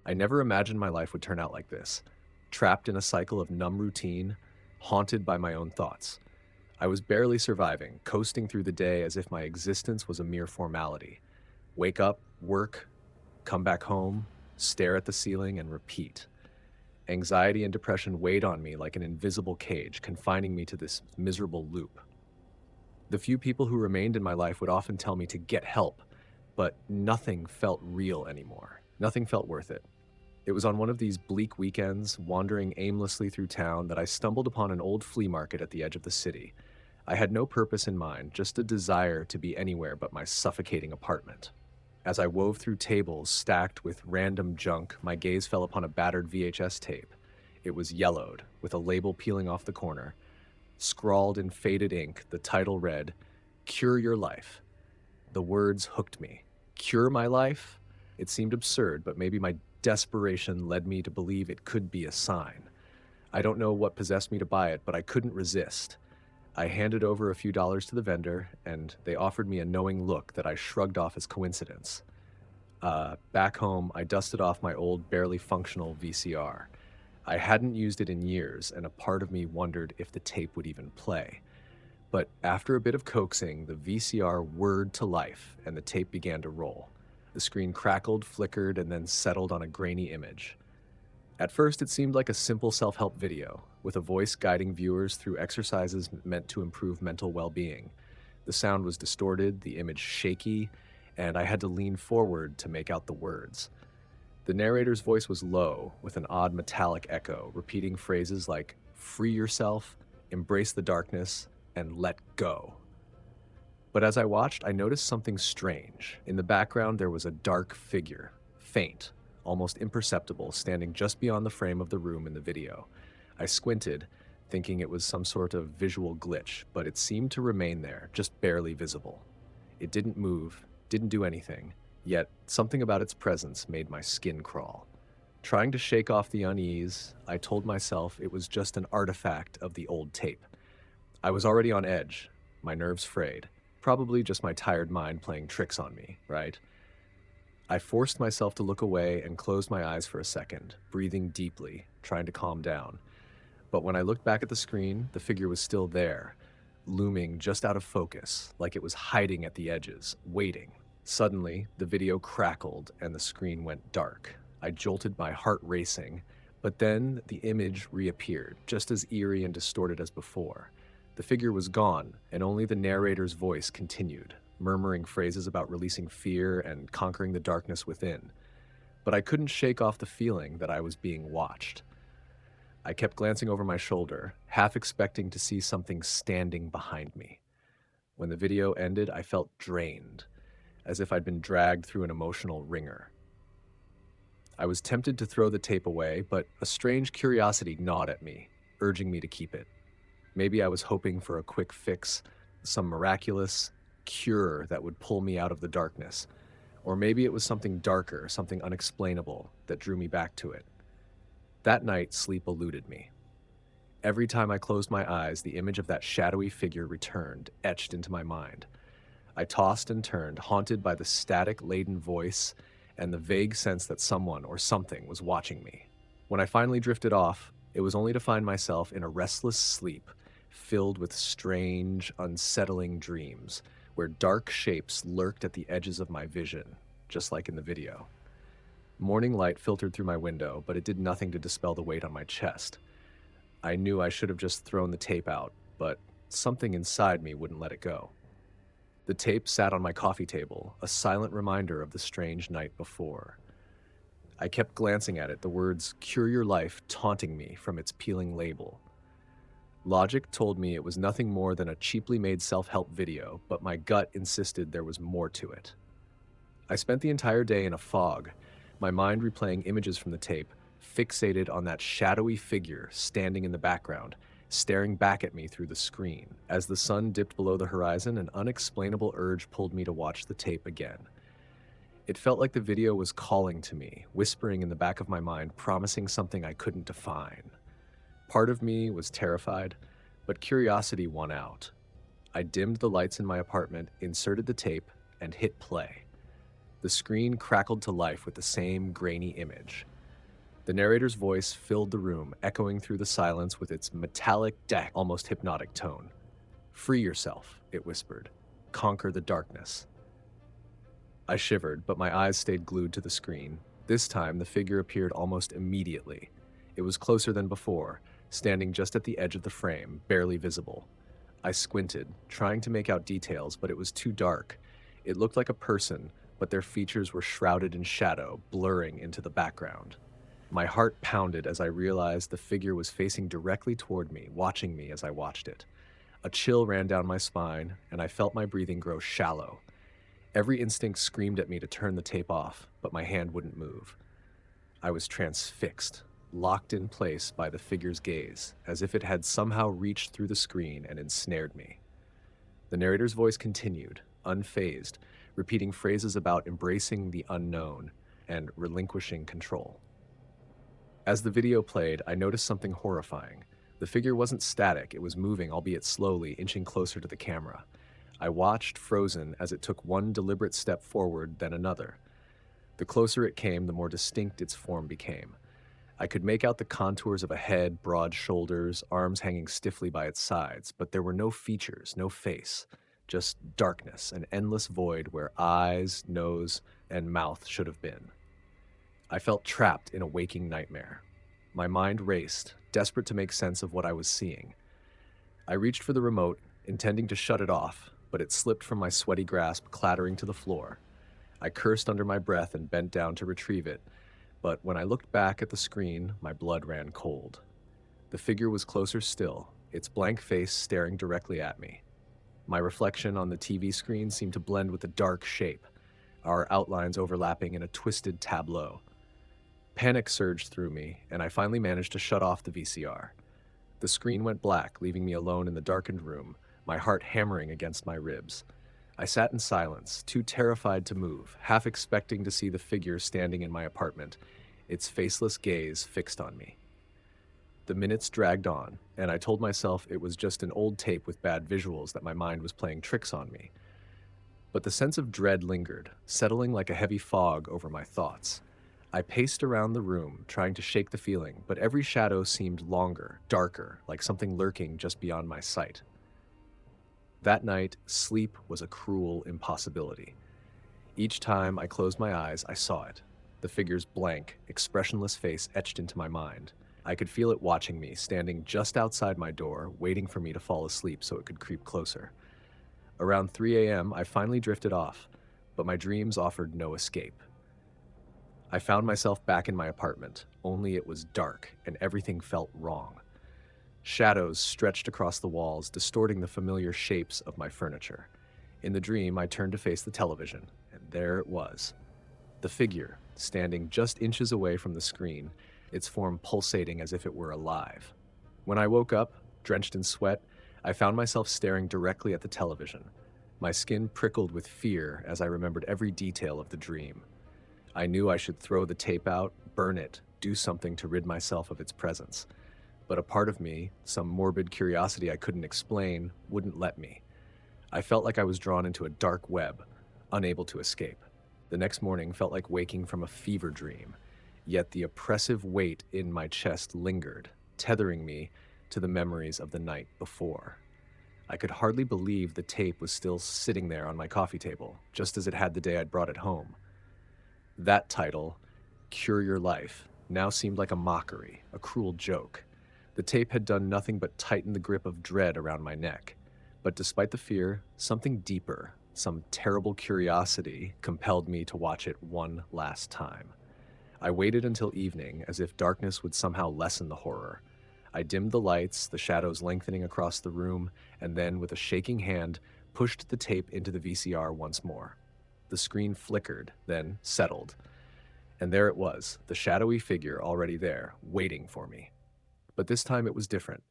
I never imagined my life would turn out like this, trapped in a cycle of numb routine, haunted by my own thoughts. I was barely surviving, coasting through the day as if my existence was a mere formality. Wake up, work, come back home, stare at the ceiling, and repeat. Anxiety and depression weighed on me like an invisible cage, confining me to this miserable loop. The few people who remained in my life would often tell me to get help, but nothing felt real anymore. Nothing felt worth it. It was on one of these bleak weekends, wandering aimlessly through town, that I stumbled upon an old flea market at the edge of the city. I had no purpose in mind, just a desire to be anywhere but my suffocating apartment. As I wove through tables stacked with random junk, my gaze fell upon a battered VHS tape. It was yellowed, with a label peeling off the corner. Scrawled in faded ink, the title read, "Cure Your Life." The words hooked me. Cure my life? It seemed absurd, but maybe my desperation led me to believe it could be a sign. I don't know what possessed me to buy it, but I couldn't resist. I handed over a few dollars to the vendor, and they offered me a knowing look that I shrugged off as coincidence. Back home, I dusted off my old, barely functional VCR. I hadn't used it in years, and a part of me wondered if the tape would even play. But after a bit of coaxing, the VCR whirred to life, and the tape began to roll. The screen crackled, flickered, and then settled on a grainy image. At first, it seemed like a simple self-help video, with a voice guiding viewers through exercises meant to improve mental well-being. The sound was distorted, the image shaky, and I had to lean forward to make out the words. The narrator's voice was low, with an odd metallic echo, repeating phrases like, "Free yourself, embrace the darkness, and let go." But as I watched, I noticed something strange. In the background, there was a dark figure, faint, almost imperceptible, standing just beyond the frame of the room in the video. I squinted, thinking it was some sort of visual glitch, but it seemed to remain there, just barely visible. It didn't move, didn't do anything, yet something about its presence made my skin crawl. Trying to shake off the unease, I told myself it was just an artifact of the old tape. I was already on edge, my nerves frayed. Probably just my tired mind playing tricks on me, right? I forced myself to look away and closed my eyes for a second, breathing deeply, trying to calm down. But when I looked back at the screen, the figure was still there, looming just out of focus, like it was hiding at the edges, waiting. Suddenly, the video crackled and the screen went dark. I jolted, my heart racing, but then the image reappeared, just as eerie and distorted as before. The figure was gone, and only the narrator's voice continued, murmuring phrases about releasing fear and conquering the darkness within. But I couldn't shake off the feeling that I was being watched. I kept glancing over my shoulder, half expecting to see something standing behind me. When the video ended, I felt drained, as if I'd been dragged through an emotional wringer. I was tempted to throw the tape away, but a strange curiosity gnawed at me, urging me to keep it. Maybe I was hoping for a quick fix, some miraculous cure that would pull me out of the darkness. Or maybe it was something darker, something unexplainable that drew me back to it. That night, sleep eluded me. Every time I closed my eyes, the image of that shadowy figure returned, etched into my mind. I tossed and turned, haunted by the static-laden voice and the vague sense that someone or something was watching me. When I finally drifted off, it was only to find myself in a restless sleep, filled with strange, unsettling dreams, where dark shapes lurked at the edges of my vision, just like in the video. Morning light filtered through my window, but it did nothing to dispel the weight on my chest. I knew I should have just thrown the tape out, but something inside me wouldn't let it go. The tape sat on my coffee table, a silent reminder of the strange night before. I kept glancing at it, the words "Cure Your Life" taunting me from its peeling label. Logic told me it was nothing more than a cheaply made self-help video, but my gut insisted there was more to it. I spent the entire day in a fog, my mind replaying images from the tape, fixated on that shadowy figure standing in the background, staring back at me through the screen. As the sun dipped below the horizon, an unexplainable urge pulled me to watch the tape again. It felt like the video was calling to me, whispering in the back of my mind, promising something I couldn't define. Part of me was terrified, but curiosity won out. I dimmed the lights in my apartment, inserted the tape, and hit play. The screen crackled to life with the same grainy image. The narrator's voice filled the room, echoing through the silence with its metallic, almost hypnotic tone. "Free yourself," it whispered. "Conquer the darkness." I shivered, but my eyes stayed glued to the screen. This time, the figure appeared almost immediately. It was closer than before, standing just at the edge of the frame, barely visible. I squinted, trying to make out details, but it was too dark. It looked like a person, but their features were shrouded in shadow, blurring into the background. My heart pounded as I realized the figure was facing directly toward me, watching me as I watched it. A chill ran down my spine, and I felt my breathing grow shallow. Every instinct screamed at me to turn the tape off, but my hand wouldn't move. I was transfixed, locked in place by the figure's gaze, as if it had somehow reached through the screen and ensnared me. The narrator's voice continued, unfazed, repeating phrases about embracing the unknown and relinquishing control. As the video played, I noticed something horrifying. The figure wasn't static, it was moving, albeit slowly, inching closer to the camera. I watched, frozen, as it took one deliberate step forward, then another. The closer it came, the more distinct its form became. I could make out the contours of a head, broad shoulders, arms hanging stiffly by its sides, but there were no features, no face, just darkness, an endless void where eyes, nose, and mouth should have been. I felt trapped in a waking nightmare. My mind raced, desperate to make sense of what I was seeing. I reached for the remote, intending to shut it off, but it slipped from my sweaty grasp, clattering to the floor. I cursed under my breath and bent down to retrieve it, but when I looked back at the screen, my blood ran cold. The figure was closer still, its blank face staring directly at me. My reflection on the TV screen seemed to blend with the dark shape, our outlines overlapping in a twisted tableau. Panic surged through me, and I finally managed to shut off the VCR. The screen went black, leaving me alone in the darkened room, my heart hammering against my ribs. I sat in silence, too terrified to move, half expecting to see the figure standing in my apartment, its faceless gaze fixed on me. The minutes dragged on, and I told myself it was just an old tape with bad visuals, that my mind was playing tricks on me. But the sense of dread lingered, settling like a heavy fog over my thoughts. I paced around the room, trying to shake the feeling, but every shadow seemed longer, darker, like something lurking just beyond my sight. That night, sleep was a cruel impossibility. Each time I closed my eyes, I saw it, the figure's blank, expressionless face etched into my mind. I could feel it watching me, standing just outside my door, waiting for me to fall asleep so it could creep closer. Around 3 a.m., I finally drifted off, but my dreams offered no escape. I found myself back in my apartment, only it was dark and everything felt wrong. Shadows stretched across the walls, distorting the familiar shapes of my furniture. In the dream, I turned to face the television, and there it was. The figure, standing just inches away from the screen, its form pulsating as if it were alive. When I woke up, drenched in sweat, I found myself staring directly at the television. My skin prickled with fear as I remembered every detail of the dream. I knew I should throw the tape out, burn it, do something to rid myself of its presence. But a part of me, some morbid curiosity I couldn't explain, wouldn't let me. I felt like I was drawn into a dark web, unable to escape. The next morning felt like waking from a fever dream, yet the oppressive weight in my chest lingered, tethering me to the memories of the night before. I could hardly believe the tape was still sitting there on my coffee table, just as it had the day I'd brought it home. That title, Cure Your Life, now seemed like a mockery, a cruel joke. The tape had done nothing but tighten the grip of dread around my neck. But despite the fear, something deeper, some terrible curiosity, compelled me to watch it one last time. I waited until evening, as if darkness would somehow lessen the horror. I dimmed the lights, the shadows lengthening across the room, and then, with a shaking hand, pushed the tape into the VCR once more. The screen flickered, then settled. And there it was, the shadowy figure already there, waiting for me. But this time it was different.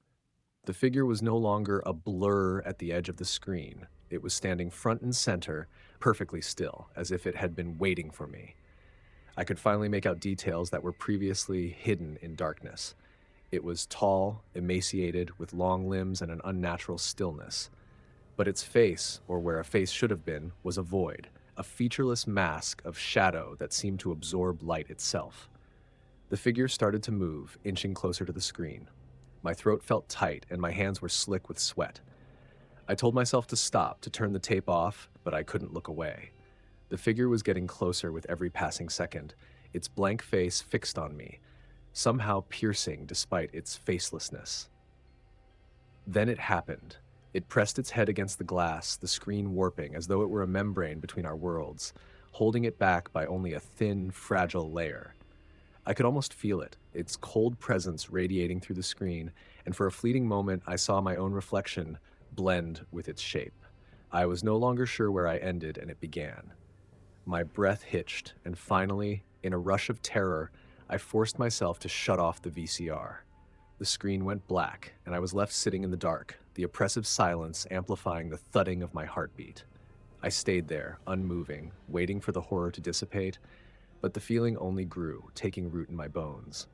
The figure was no longer a blur at the edge of the screen. It was standing front and center, perfectly still, as if it had been waiting for me. I could finally make out details that were previously hidden in darkness. It was tall, emaciated, with long limbs and an unnatural stillness. But its face, or where a face should have been, was a void, a featureless mask of shadow that seemed to absorb light itself. The figure started to move, inching closer to the screen. My throat felt tight and my hands were slick with sweat. I told myself to stop, to turn the tape off, but I couldn't look away. The figure was getting closer with every passing second, its blank face fixed on me, somehow piercing despite its facelessness. Then it happened. It pressed its head against the glass, the screen warping as though it were a membrane between our worlds, holding it back by only a thin, fragile layer. I could almost feel it, its cold presence radiating through the screen, and for a fleeting moment I saw my own reflection blend with its shape. I was no longer sure where I ended and it began. My breath hitched, and finally, in a rush of terror, I forced myself to shut off the VCR. The screen went black, and I was left sitting in the dark, the oppressive silence amplifying the thudding of my heartbeat. I stayed there, unmoving, waiting for the horror to dissipate, but the feeling only grew, taking root in my bones.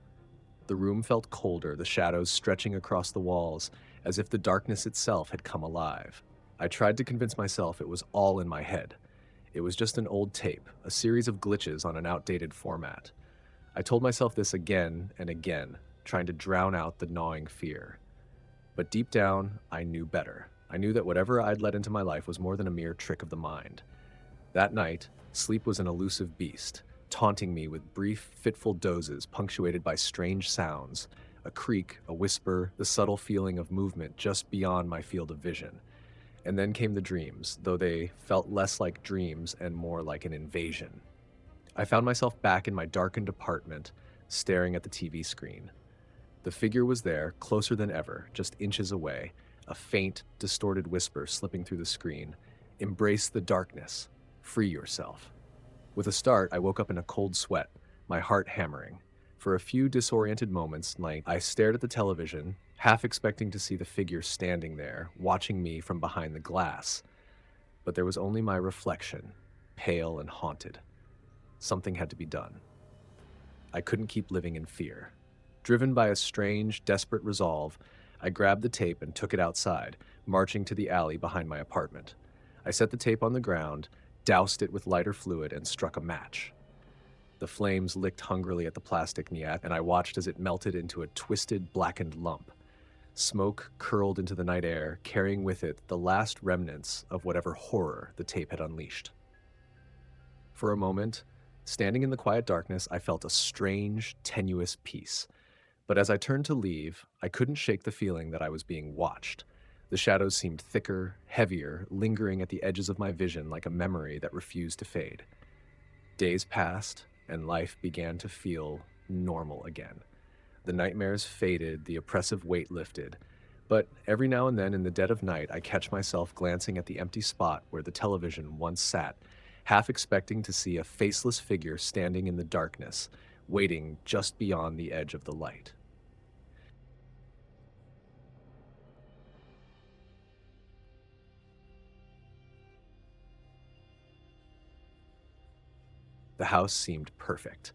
The room felt colder, the shadows stretching across the walls, as if the darkness itself had come alive. I tried to convince myself it was all in my head. It was just an old tape, a series of glitches on an outdated format. I told myself this again and again, trying to drown out the gnawing fear. But deep down, I knew better. I knew that whatever I'd let into my life was more than a mere trick of the mind. That night, sleep was an elusive beast, taunting me with brief, fitful dozes punctuated by strange sounds, a creak, a whisper, the subtle feeling of movement just beyond my field of vision. And then came the dreams, though they felt less like dreams and more like an invasion. I found myself back in my darkened apartment, staring at the TV screen. The figure was there, closer than ever, just inches away, a faint, distorted whisper slipping through the screen. Embrace the darkness. Free yourself. With a start, I woke up in a cold sweat, my heart hammering. For a few disoriented moments, I stared at the television, half expecting to see the figure standing there, watching me from behind the glass. But there was only my reflection, pale and haunted. Something had to be done. I couldn't keep living in fear. Driven by a strange, desperate resolve, I grabbed the tape and took it outside, marching to the alley behind my apartment. I set the tape on the ground, doused it with lighter fluid, and struck a match. The flames licked hungrily at the plastic nyat, and I watched as it melted into a twisted, blackened lump. Smoke curled into the night air, carrying with it the last remnants of whatever horror the tape had unleashed. For a moment, standing in the quiet darkness, I felt a strange, tenuous peace. But as I turned to leave, I couldn't shake the feeling that I was being watched. The shadows seemed thicker, heavier, lingering at the edges of my vision like a memory that refused to fade. Days passed, and life began to feel normal again. The nightmares faded, the oppressive weight lifted. But every now and then in the dead of night, I catch myself glancing at the empty spot where the television once sat, half expecting to see a faceless figure standing in the darkness, waiting just beyond the edge of the light. The house seemed perfect.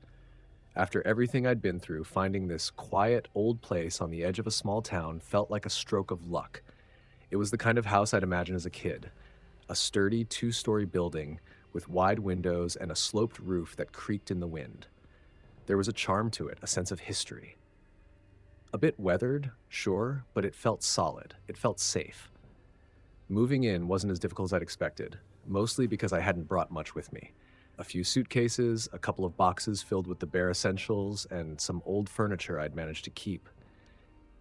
After everything I'd been through, finding this quiet, old place on the edge of a small town felt like a stroke of luck. It was the kind of house I'd imagined as a kid, a sturdy two-story building with wide windows and a sloped roof that creaked in the wind. There was a charm to it, a sense of history. A bit weathered, sure, but it felt solid. It felt safe. Moving in wasn't as difficult as I'd expected, mostly because I hadn't brought much with me. A few suitcases, a couple of boxes filled with the bare essentials, and some old furniture I'd managed to keep.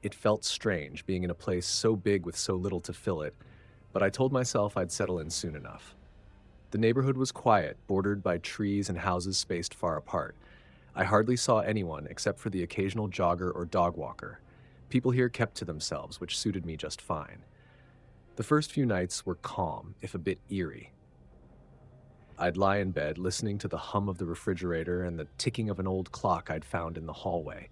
It felt strange being in a place so big with so little to fill it, but I told myself I'd settle in soon enough. The neighborhood was quiet, bordered by trees and houses spaced far apart. I hardly saw anyone except for the occasional jogger or dog walker. People here kept to themselves, which suited me just fine. The first few nights were calm, if a bit eerie. I'd lie in bed listening to the hum of the refrigerator and the ticking of an old clock I'd found in the hallway.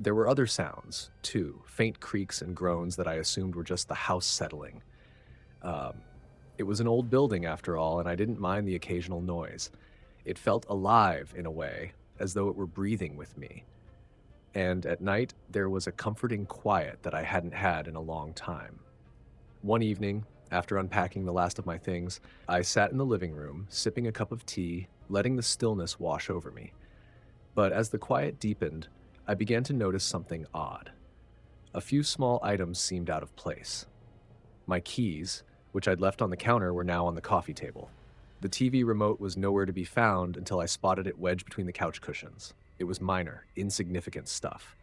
There were other sounds, too, faint creaks and groans that I assumed were just the house settling. It was an old building, after all, and I didn't mind the occasional noise. It felt alive, in a way, as though it were breathing with me. And at night, there was a comforting quiet that I hadn't had in a long time. One evening, after unpacking the last of my things, I sat in the living room, sipping a cup of tea, letting the stillness wash over me. But as the quiet deepened, I began to notice something odd. A few small items seemed out of place. My keys, which I'd left on the counter, were now on the coffee table. The TV remote was nowhere to be found until I spotted it wedged between the couch cushions. It was minor, insignificant stuff.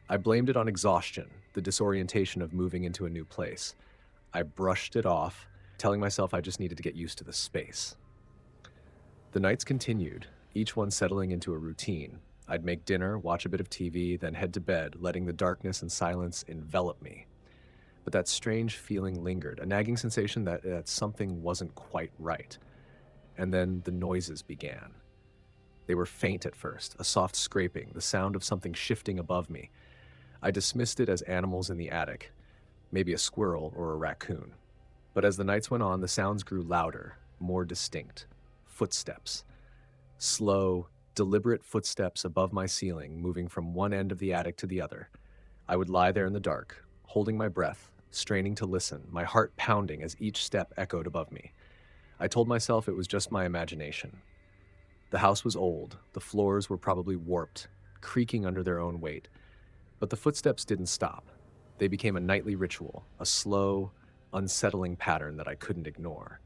I blamed it on exhaustion, the disorientation of moving into a new place. I brushed it off, telling myself I just needed to get used to the space. The nights continued, each one settling into a routine. I'd make dinner, watch a bit of TV, then head to bed, letting the darkness and silence envelop me. But that strange feeling lingered, a nagging sensation that something wasn't quite right. And then the noises began. They were faint at first, a soft scraping, the sound of something shifting above me. I dismissed it as animals in the attic, maybe a squirrel or a raccoon. But as the nights went on, the sounds grew louder, more distinct. Footsteps. Slow, deliberate footsteps above my ceiling, moving from one end of the attic to the other. I would lie there in the dark, holding my breath, straining to listen, my heart pounding as each step echoed above me. I told myself it was just my imagination. The house was old, the floors were probably warped, creaking under their own weight. But the footsteps didn't stop. They became a nightly ritual, a slow, unsettling pattern that I couldn't ignore.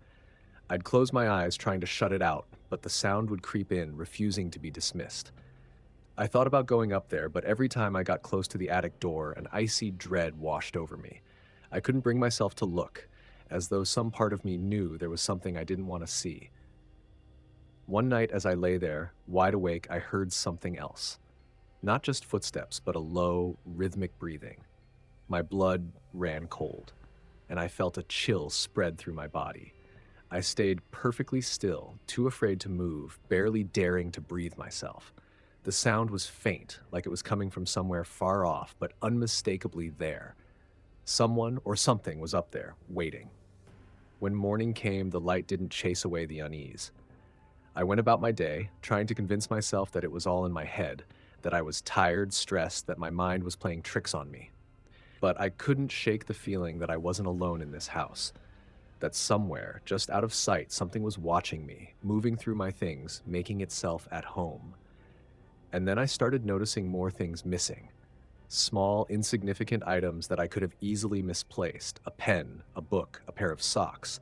I'd close my eyes trying to shut it out, but the sound would creep in, refusing to be dismissed. I thought about going up there, but every time I got close to the attic door, an icy dread washed over me. I couldn't bring myself to look, as though some part of me knew there was something I didn't want to see. One night as I lay there, wide awake, I heard something else. Not just footsteps, but a low, rhythmic breathing. My blood ran cold, and I felt a chill spread through my body. I stayed perfectly still, too afraid to move, barely daring to breathe myself. The sound was faint, like it was coming from somewhere far off, but unmistakably there. Someone or something was up there, waiting. When morning came, the light didn't chase away the unease. I went about my day, trying to convince myself that it was all in my head, that I was tired, stressed, that my mind was playing tricks on me. But I couldn't shake the feeling that I wasn't alone in this house, that somewhere, just out of sight, something was watching me, moving through my things, making itself at home. And then I started noticing more things missing. Small, insignificant items that I could have easily misplaced, a pen, a book, a pair of socks.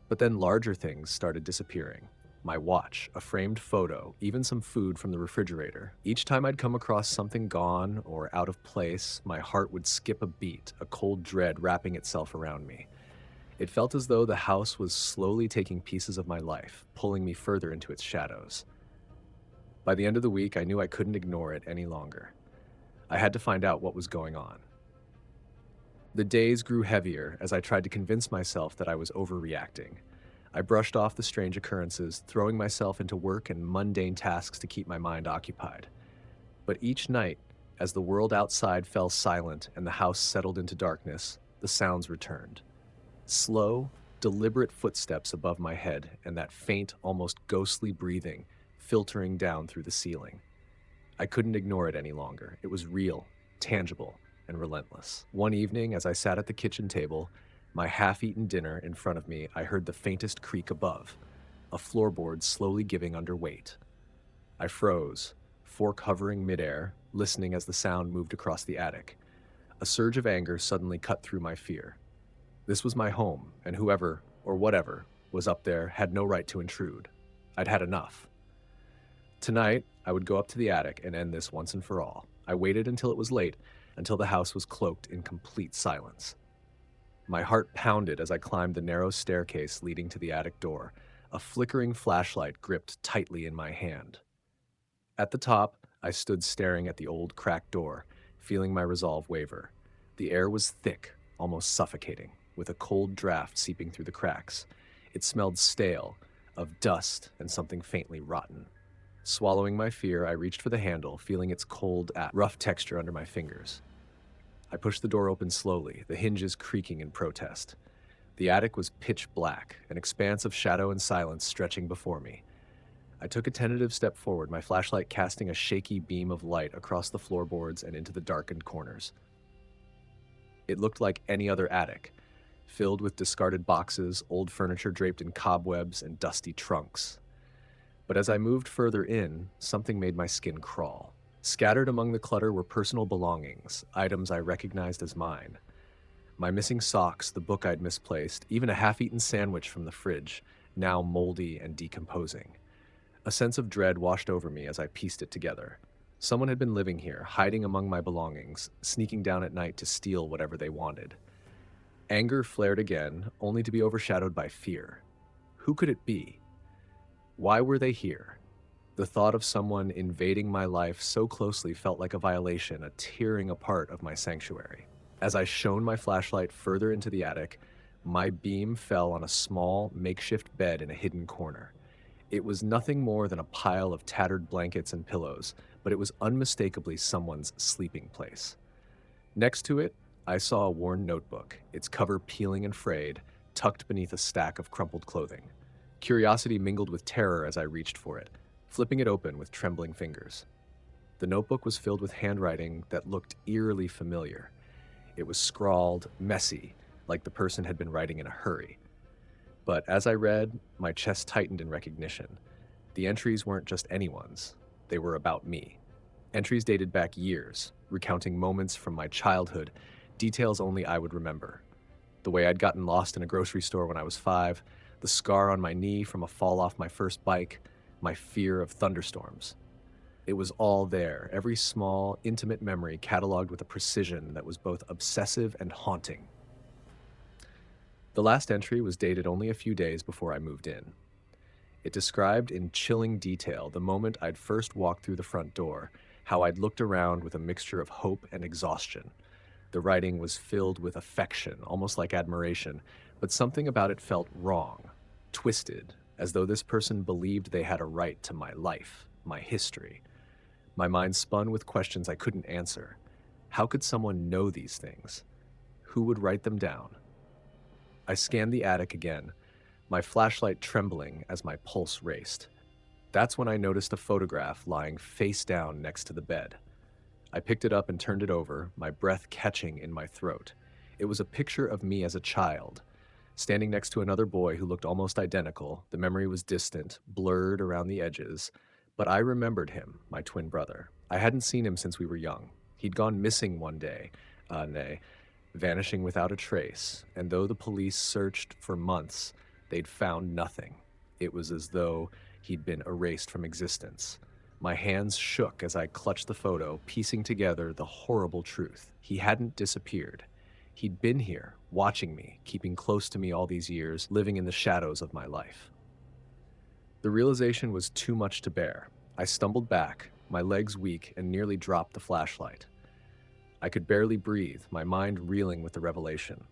But then larger things started disappearing. My watch, a framed photo, even some food from the refrigerator. Each time I'd come across something gone or out of place, my heart would skip a beat, a cold dread wrapping itself around me. It felt as though the house was slowly taking pieces of my life, pulling me further into its shadows. By the end of the week, I knew I couldn't ignore it any longer. I had to find out what was going on. The days grew heavier as I tried to convince myself that I was overreacting. I brushed off the strange occurrences, throwing myself into work and mundane tasks to keep my mind occupied. But each night, as the world outside fell silent and the house settled into darkness, the sounds returned. Slow, deliberate footsteps above my head and that faint, almost ghostly breathing filtering down through the ceiling. I couldn't ignore it any longer. It was real, tangible, and relentless. One evening, as I sat at the kitchen table, my half-eaten dinner in front of me, I heard the faintest creak above, a floorboard slowly giving under weight. I froze, fork hovering midair, listening as the sound moved across the attic. A surge of anger suddenly cut through my fear. This was my home, and whoever, or whatever, was up there had no right to intrude. I'd had enough. Tonight, I would go up to the attic and end this once and for all. I waited until it was late, until the house was cloaked in complete silence. My heart pounded as I climbed the narrow staircase leading to the attic door, a flickering flashlight gripped tightly in my hand. At the top, I stood staring at the old cracked door, feeling my resolve waver. The air was thick, almost suffocating, with a cold draft seeping through the cracks. It smelled stale, of dust and something faintly rotten. Swallowing my fear, I reached for the handle, feeling its cold, rough texture under my fingers. I pushed the door open slowly, the hinges creaking in protest. The attic was pitch black, an expanse of shadow and silence stretching before me. I took a tentative step forward, my flashlight casting a shaky beam of light across the floorboards and into the darkened corners. It looked like any other attic, filled with discarded boxes, old furniture draped in cobwebs, and dusty trunks. But as I moved further in, something made my skin crawl. Scattered among the clutter were personal belongings, items I recognized as mine. My missing socks, the book I'd misplaced, even a half-eaten sandwich from the fridge, now moldy and decomposing. A sense of dread washed over me as I pieced it together. Someone had been living here, hiding among my belongings, sneaking down at night to steal whatever they wanted. Anger flared again, only to be overshadowed by fear. Who could it be? Why were they here? The thought of someone invading my life so closely felt like a violation, a tearing apart of my sanctuary. As I shone my flashlight further into the attic, my beam fell on a small, makeshift bed in a hidden corner. It was nothing more than a pile of tattered blankets and pillows, but it was unmistakably someone's sleeping place. Next to it, I saw a worn notebook, its cover peeling and frayed, tucked beneath a stack of crumpled clothing. Curiosity mingled with terror as I reached for it, flipping it open with trembling fingers. The notebook was filled with handwriting that looked eerily familiar. It was scrawled, messy, like the person had been writing in a hurry. But as I read, my chest tightened in recognition. The entries weren't just anyone's, they were about me. Entries dated back years, recounting moments from my childhood, details only I would remember. The way I'd gotten lost in a grocery store when I was 5, the scar on my knee from a fall off my first bike, my fear of thunderstorms. It was all there, every small, intimate memory cataloged with a precision that was both obsessive and haunting. The last entry was dated only a few days before I moved in. It described in chilling detail the moment I'd first walked through the front door, how I'd looked around with a mixture of hope and exhaustion. The writing was filled with affection, almost like admiration, but something about it felt wrong, twisted, as though this person believed they had a right to my life, my history. My mind spun with questions I couldn't answer. How could someone know these things? Who would write them down? I scanned the attic again, my flashlight trembling as my pulse raced. That's when I noticed a photograph lying face down next to the bed. I picked it up and turned it over, my breath catching in my throat. It was a picture of me as a child, standing next to another boy who looked almost identical. The memory was distant, blurred around the edges, but I remembered him, my twin brother. I hadn't seen him since we were young. He'd gone missing one day, vanishing without a trace, and though the police searched for months, they'd found nothing. It was as though he'd been erased from existence. My hands shook as I clutched the photo, piecing together the horrible truth. He hadn't disappeared. He'd been here, watching me, keeping close to me all these years, living in the shadows of my life. The realization was too much to bear. I stumbled back, my legs weak, and nearly dropped the flashlight. I could barely breathe, my mind reeling with the revelation.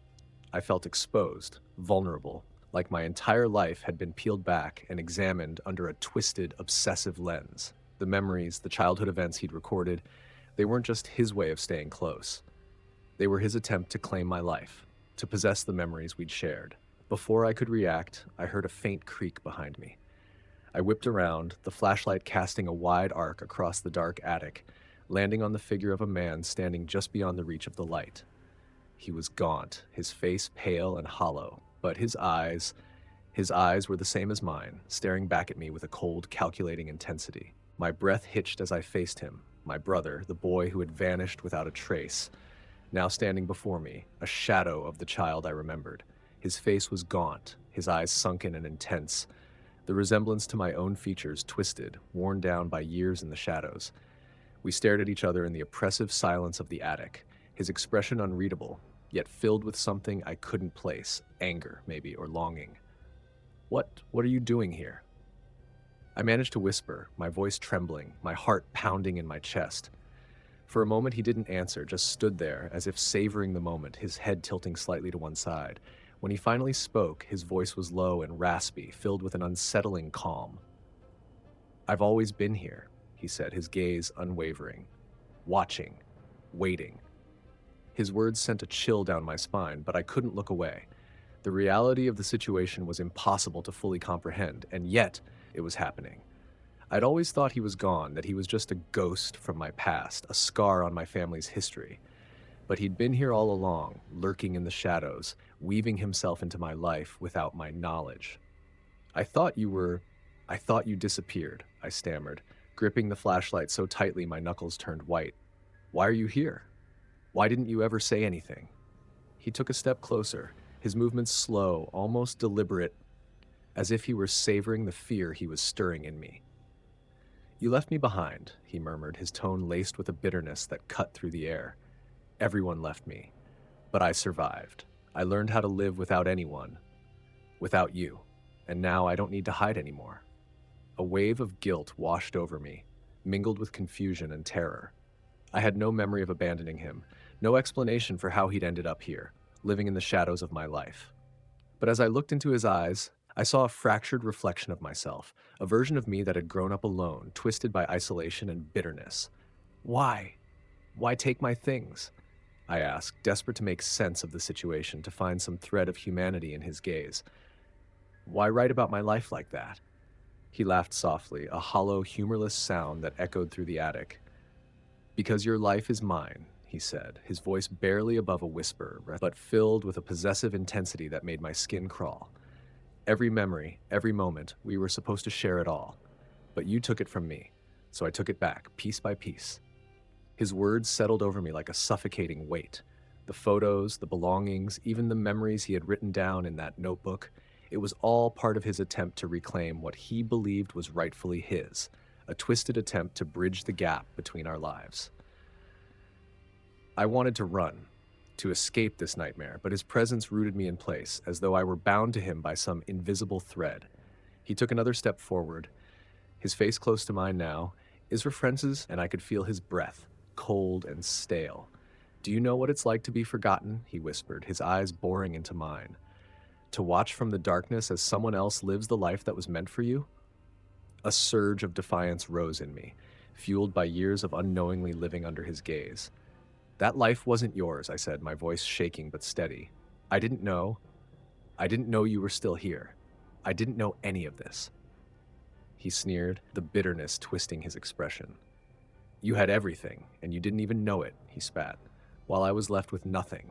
I felt exposed, vulnerable, like my entire life had been peeled back and examined under a twisted, obsessive lens. The memories, the childhood events he'd recorded, they weren't just his way of staying close. They were his attempt to claim my life, to possess the memories we'd shared. Before I could react, I heard a faint creak behind me. I whipped around, the flashlight casting a wide arc across the dark attic, landing on the figure of a man standing just beyond the reach of the light. He was gaunt, his face pale and hollow, but his eyes were the same as mine, staring back at me with a cold, calculating intensity. My breath hitched as I faced him, my brother, the boy who had vanished without a trace, now standing before me, a shadow of the child I remembered. His face was gaunt, his eyes sunken and intense, the resemblance to my own features twisted, worn down by years in the shadows. We stared at each other in the oppressive silence of the attic, his expression unreadable, yet filled with something I couldn't place, anger, maybe, or longing. What are you doing here?" I managed to whisper, my voice trembling, my heart pounding in my chest. For a moment he didn't answer, just stood there, as if savoring the moment, his head tilting slightly to one side. When he finally spoke, his voice was low and raspy, filled with an unsettling calm. "I've always been here," he said, his gaze unwavering. "Watching. Waiting." His words sent a chill down my spine, but I couldn't look away. The reality of the situation was impossible to fully comprehend, and yet it was happening. I'd always thought he was gone, that he was just a ghost from my past, a scar on my family's history. But he'd been here all along, lurking in the shadows, weaving himself into my life without my knowledge. "I thought you were I thought you disappeared, I stammered, gripping the flashlight so tightly my knuckles turned white. Why are you here? Why didn't you ever say anything? He took a step closer, his movements slow, almost deliberate, as if he were savoring the fear he was stirring in me. You left me behind, he murmured, his tone laced with a bitterness that cut through the air. Everyone left me, but I survived. I learned how to live without anyone, without you, and now I don't need to hide anymore. A wave of guilt washed over me, mingled with confusion and terror. I had no memory of abandoning him, no explanation for how he'd ended up here, living in the shadows of my life. But as I looked into his eyes, I saw a fractured reflection of myself, a version of me that had grown up alone, twisted by isolation and bitterness. Why? Why take my things? I asked, desperate to make sense of the situation, to find some thread of humanity in his gaze. Why write about my life like that? He laughed softly, a hollow, humorless sound that echoed through the attic. Because your life is mine, he said, his voice barely above a whisper, but filled with a possessive intensity that made my skin crawl. Every memory, every moment, we were supposed to share it all. But you took it from me, so I took it back, piece by piece. His words settled over me like a suffocating weight. The photos, the belongings, even the memories he had written down in that notebook, it was all part of his attempt to reclaim what he believed was rightfully his, a twisted attempt to bridge the gap between our lives. I wanted to run, to escape this nightmare, but his presence rooted me in place, as though I were bound to him by some invisible thread. He took another step forward, his face close to mine now, his references, and I could feel his breath, cold and stale. Do you know what it's like to be forgotten? He whispered, his eyes boring into mine. To watch from the darkness as someone else lives the life that was meant for you? A surge of defiance rose in me, fueled by years of unknowingly living under his gaze. That life wasn't yours, I said, my voice shaking but steady. I didn't know. I didn't know you were still here. I didn't know any of this. He sneered, the bitterness twisting his expression. You had everything, and you didn't even know it, he spat, while I was left with nothing.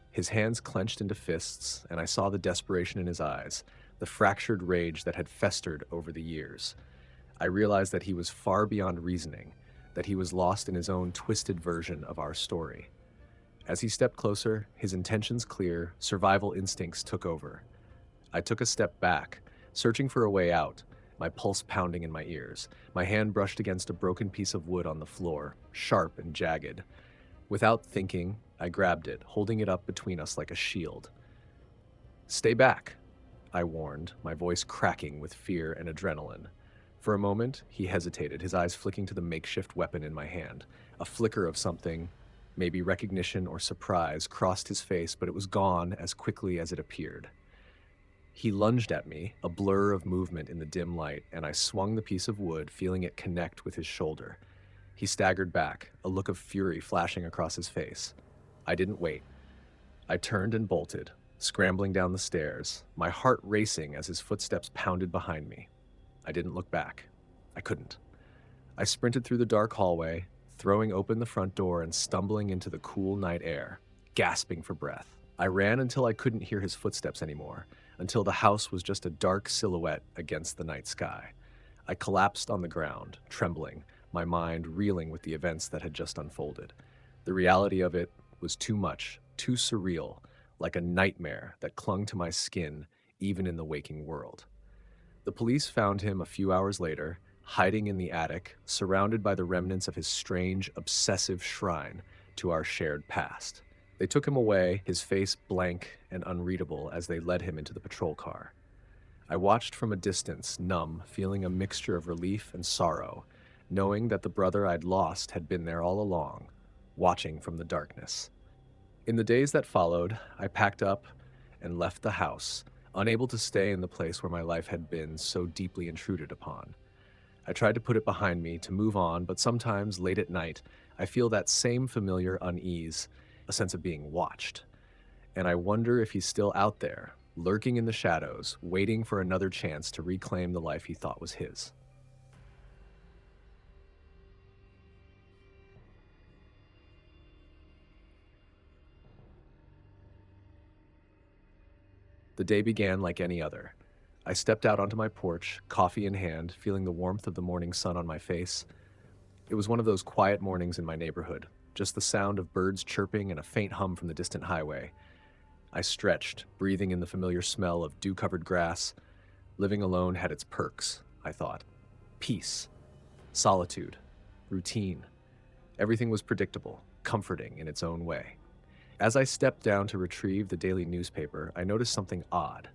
His hands clenched into fists, and I saw the desperation in his eyes, the fractured rage that had festered over the years. I realized that he was far beyond reasoning, that he was lost in his own twisted version of our story. As he stepped closer, his intentions clear, survival instincts took over. I took a step back, searching for a way out, my pulse pounding in my ears. My hand brushed against a broken piece of wood on the floor, sharp and jagged. Without thinking, I grabbed it, holding it up between us like a shield. Stay back, I warned, my voice cracking with fear and adrenaline. For a moment, he hesitated, his eyes flicking to the makeshift weapon in my hand. A flicker of something, maybe recognition or surprise, crossed his face, but it was gone as quickly as it appeared. He lunged at me, a blur of movement in the dim light, and I swung the piece of wood, feeling it connect with his shoulder. He staggered back, a look of fury flashing across his face. I didn't wait. I turned and bolted, scrambling down the stairs, my heart racing as his footsteps pounded behind me. I didn't look back. I couldn't. I sprinted through the dark hallway, throwing open the front door and stumbling into the cool night air, gasping for breath. I ran until I couldn't hear his footsteps anymore, until the house was just a dark silhouette against the night sky. I collapsed on the ground, trembling, my mind reeling with the events that had just unfolded. The reality of it was too much, too surreal, like a nightmare that clung to my skin even in the waking world. The police found him a few hours later, hiding in the attic, surrounded by the remnants of his strange, obsessive shrine to our shared past. They took him away, his face blank and unreadable as they led him into the patrol car. I watched from a distance, numb, feeling a mixture of relief and sorrow, knowing that the brother I'd lost had been there all along, watching from the darkness. In the days that followed, I packed up and left the house, unable to stay in the place where my life had been so deeply intruded upon. I tried to put it behind me, to move on, but sometimes, late at night, I feel that same familiar unease, a sense of being watched. And I wonder if he's still out there, lurking in the shadows, waiting for another chance to reclaim the life he thought was his. The day began like any other. I stepped out onto my porch, coffee in hand, feeling the warmth of the morning sun on my face. It was one of those quiet mornings in my neighborhood, just the sound of birds chirping and a faint hum from the distant highway. I stretched, breathing in the familiar smell of dew-covered grass. Living alone had its perks, I thought. Peace, solitude, routine. Everything was predictable, comforting in its own way. As I stepped down to retrieve the daily newspaper, I noticed something odd.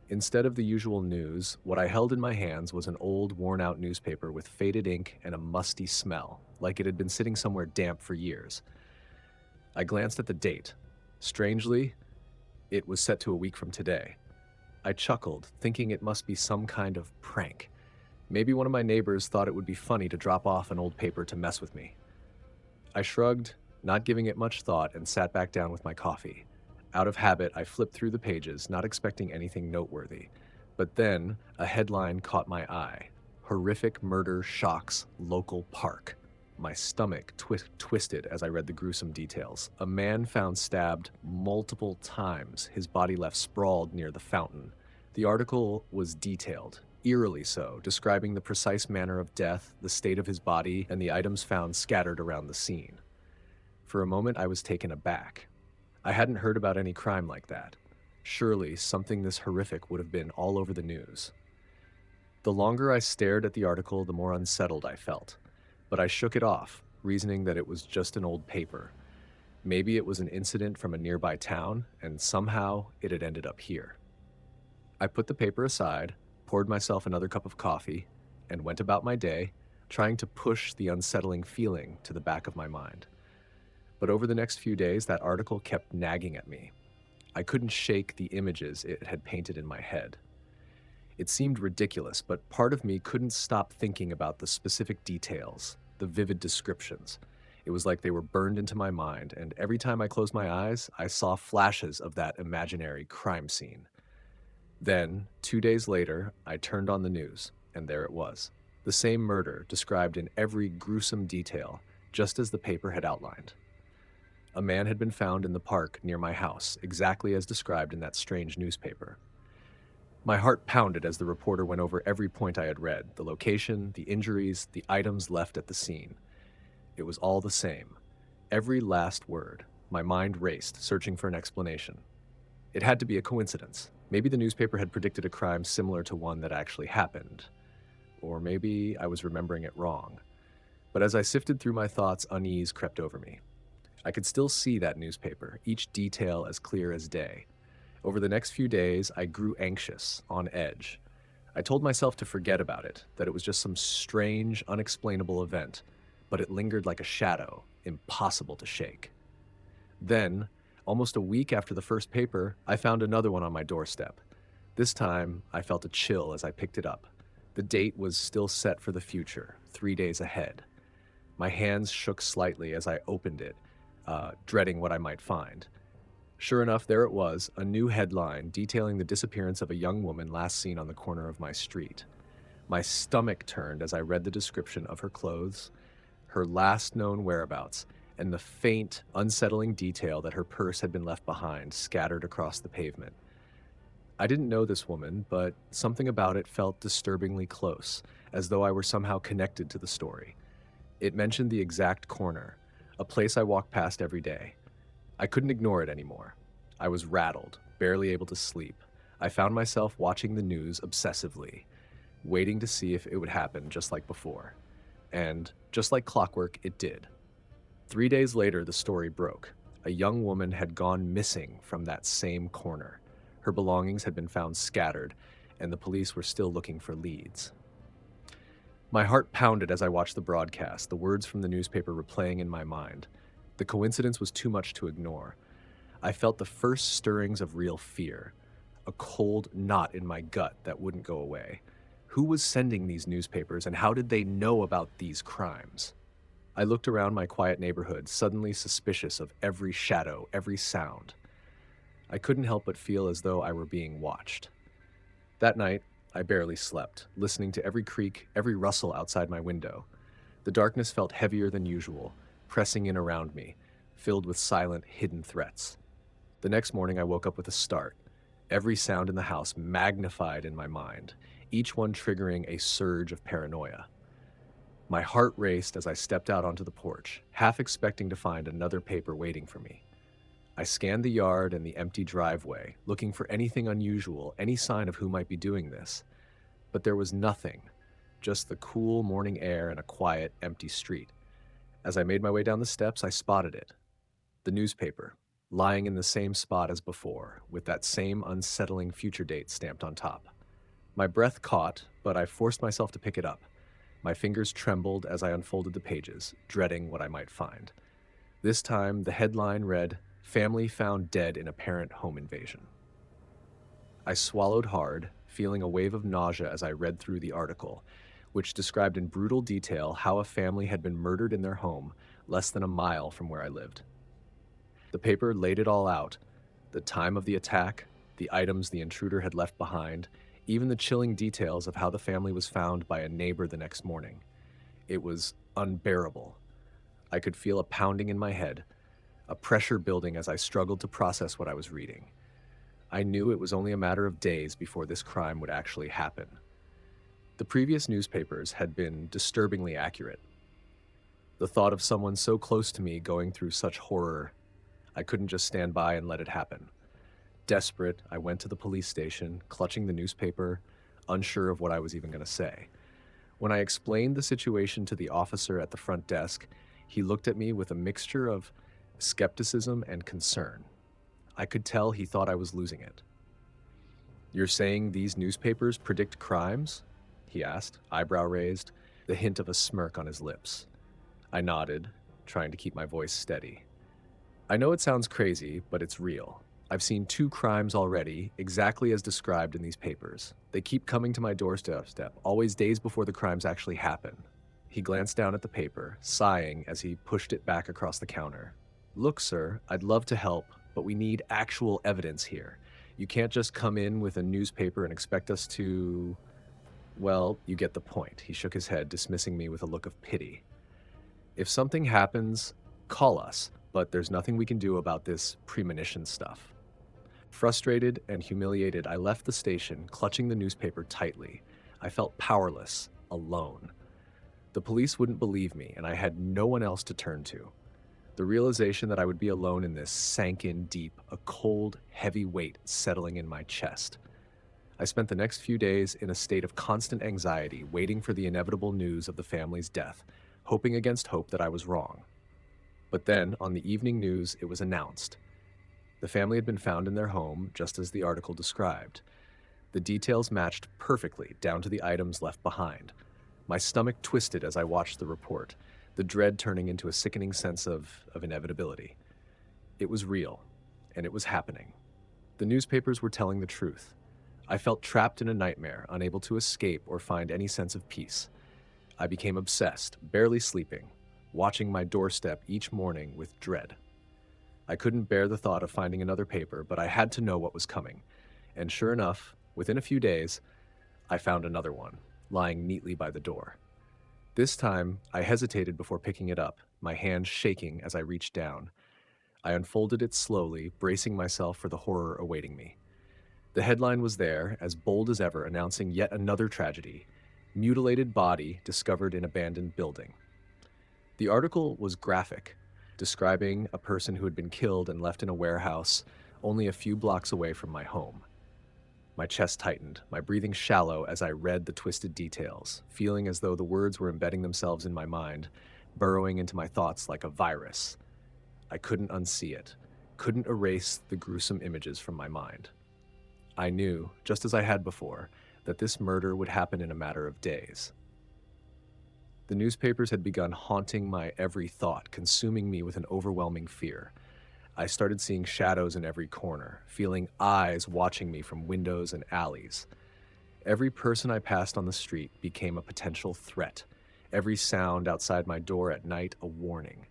Instead of the usual news, what I held in my hands was an old, worn-out newspaper with faded ink and a musty smell, like it had been sitting somewhere damp for years. I glanced at the date. Strangely, it was set to a week from today. I chuckled, thinking it must be some kind of prank. Maybe one of my neighbors thought it would be funny to drop off an old paper to mess with me. I shrugged, not giving it much thought, and sat back down with my coffee. Out of habit, I flipped through the pages, not expecting anything noteworthy. But then, a headline caught my eye. Horrific murder shocks local park. My stomach twisted as I read the gruesome details. A man found stabbed multiple times, his body left sprawled near the fountain. The article was detailed, eerily so, describing the precise manner of death, the state of his body, and the items found scattered around the scene. For a moment, I was taken aback. I hadn't heard about any crime like that. Surely, something this horrific would have been all over the news. The longer I stared at the article, the more unsettled I felt. But I shook it off, reasoning that it was just an old paper. Maybe it was an incident from a nearby town, and somehow it had ended up here. I put the paper aside, poured myself another cup of coffee, and went about my day, trying to push the unsettling feeling to the back of my mind. But over the next few days, that article kept nagging at me. I couldn't shake the images it had painted in my head. It seemed ridiculous, but part of me couldn't stop thinking about the specific details, the vivid descriptions. It was like they were burned into my mind, and every time I closed my eyes, I saw flashes of that imaginary crime scene. Then, 2 days later, I turned on the news, and there it was. The same murder, described in every gruesome detail, just as the paper had outlined. A man had been found in the park near my house, exactly as described in that strange newspaper. My heart pounded as the reporter went over every point I had read, the location, the injuries, the items left at the scene. It was all the same. Every last word. My mind raced, searching for an explanation. It had to be a coincidence. Maybe the newspaper had predicted a crime similar to one that actually happened. Or maybe I was remembering it wrong. But as I sifted through my thoughts, unease crept over me. I could still see that newspaper, each detail as clear as day. Over the next few days, I grew anxious, on edge. I told myself to forget about it, that it was just some strange, unexplainable event, but it lingered like a shadow, impossible to shake. Then, almost a week after the first paper, I found another one on my doorstep. This time, I felt a chill as I picked it up. The date was still set for the future, 3 days ahead. My hands shook slightly as I opened it, dreading what I might find. Sure enough, there it was, a new headline detailing the disappearance of a young woman last seen on the corner of my street. My stomach turned as I read the description of her clothes, her last known whereabouts, and the faint, unsettling detail that her purse had been left behind, scattered across the pavement. I didn't know this woman, but something about it felt disturbingly close, as though I were somehow connected to the story. It mentioned the exact corner, a place I walked past every day. I couldn't ignore it anymore. I was rattled, barely able to sleep. I found myself watching the news obsessively, waiting to see if it would happen just like before. And, just like clockwork, it did. 3 days later, the story broke. A young woman had gone missing from that same corner. Her belongings had been found scattered, and the police were still looking for leads. My heart pounded as I watched the broadcast, the words from the newspaper replaying in my mind. The coincidence was too much to ignore. I felt the first stirrings of real fear, a cold knot in my gut that wouldn't go away. Who was sending these newspapers, and how did they know about these crimes? I looked around my quiet neighborhood, suddenly suspicious of every shadow, every sound. I couldn't help but feel as though I were being watched. That night, I barely slept, listening to every creak, every rustle outside my window. The darkness felt heavier than usual, pressing in around me, filled with silent, hidden threats. The next morning, I woke up with a start. every sound in the house magnified in my mind, each one triggering a surge of paranoia. My heart raced as I stepped out onto the porch, half expecting to find another paper waiting for me. I scanned the yard and the empty driveway, looking for anything unusual, any sign of who might be doing this. But there was nothing, just the cool morning air and a quiet, empty street. As I made my way down the steps, I spotted it. The newspaper, lying in the same spot as before, with that same unsettling future date stamped on top. My breath caught, but I forced myself to pick it up. My fingers trembled as I unfolded the pages, dreading what I might find. This time, the headline read, "Family Found Dead in Apparent Home Invasion." I swallowed hard, feeling a wave of nausea as I read through the article, which described in brutal detail how a family had been murdered in their home less than a mile from where I lived. The paper laid it all out: the time of the attack, the items the intruder had left behind, even the chilling details of how the family was found by a neighbor the next morning. It was unbearable. I could feel a pounding in my head, a pressure building as I struggled to process what I was reading. I knew it was only a matter of days before this crime would actually happen. The previous newspapers had been disturbingly accurate. The thought of someone so close to me going through such horror, I couldn't just stand by and let it happen. Desperate, I went to the police station, clutching the newspaper, unsure of what I was even going to say. When I explained the situation to the officer at the front desk, he looked at me with a mixture of skepticism and concern. I could tell he thought I was losing it. "You're saying these newspapers predict crimes?" he asked, eyebrow raised, the hint of a smirk on his lips. I nodded, trying to keep my voice steady. "I know it sounds crazy, but it's real. I've seen 2 crimes already, exactly as described in these papers. They keep coming to my doorstep, always days before the crimes actually happen." He glanced down at the paper, sighing as he pushed it back across the counter. "Look, sir, I'd love to help, but we need actual evidence here. You can't just come in with a newspaper and expect us to..." "Well, you get the point." He shook his head, dismissing me with a look of pity. "If something happens, call us, but there's nothing we can do about this premonition stuff." Frustrated and humiliated, I left the station, clutching the newspaper tightly. I felt powerless, alone. The police wouldn't believe me, and I had no one else to turn to. The realization that I would be alone in this sank in deep, a cold, heavy weight settling in my chest. I spent the next few days in a state of constant anxiety, waiting for the inevitable news of the family's death, hoping against hope that I was wrong. But then, on the evening news, it was announced. The family had been found in their home, just as the article described. The details matched perfectly, down to the items left behind. My stomach twisted as I watched the report, the dread turning into a sickening sense of inevitability. It was real, and it was happening. The newspapers were telling the truth. I felt trapped in a nightmare, unable to escape or find any sense of peace. I became obsessed, barely sleeping, watching my doorstep each morning with dread. I couldn't bear the thought of finding another paper, but I had to know what was coming. And sure enough, within a few days, I found another one, lying neatly by the door. This time, I hesitated before picking it up, my hand shaking as I reached down. I unfolded it slowly, bracing myself for the horror awaiting me. The headline was there, as bold as ever, announcing yet another tragedy: mutilated body discovered in abandoned building. The article was graphic, describing a person who had been killed and left in a warehouse only a few blocks away from my home. My chest tightened, my breathing shallow as I read the twisted details, feeling as though the words were embedding themselves in my mind, burrowing into my thoughts like a virus. I couldn't unsee it, couldn't erase the gruesome images from my mind. I knew, just as I had before, that this murder would happen in a matter of days. The newspapers had begun haunting my every thought, consuming me with an overwhelming fear. I started seeing shadows in every corner, feeling eyes watching me from windows and alleys. Every person I passed on the street became a potential threat, every sound outside my door at night a warning.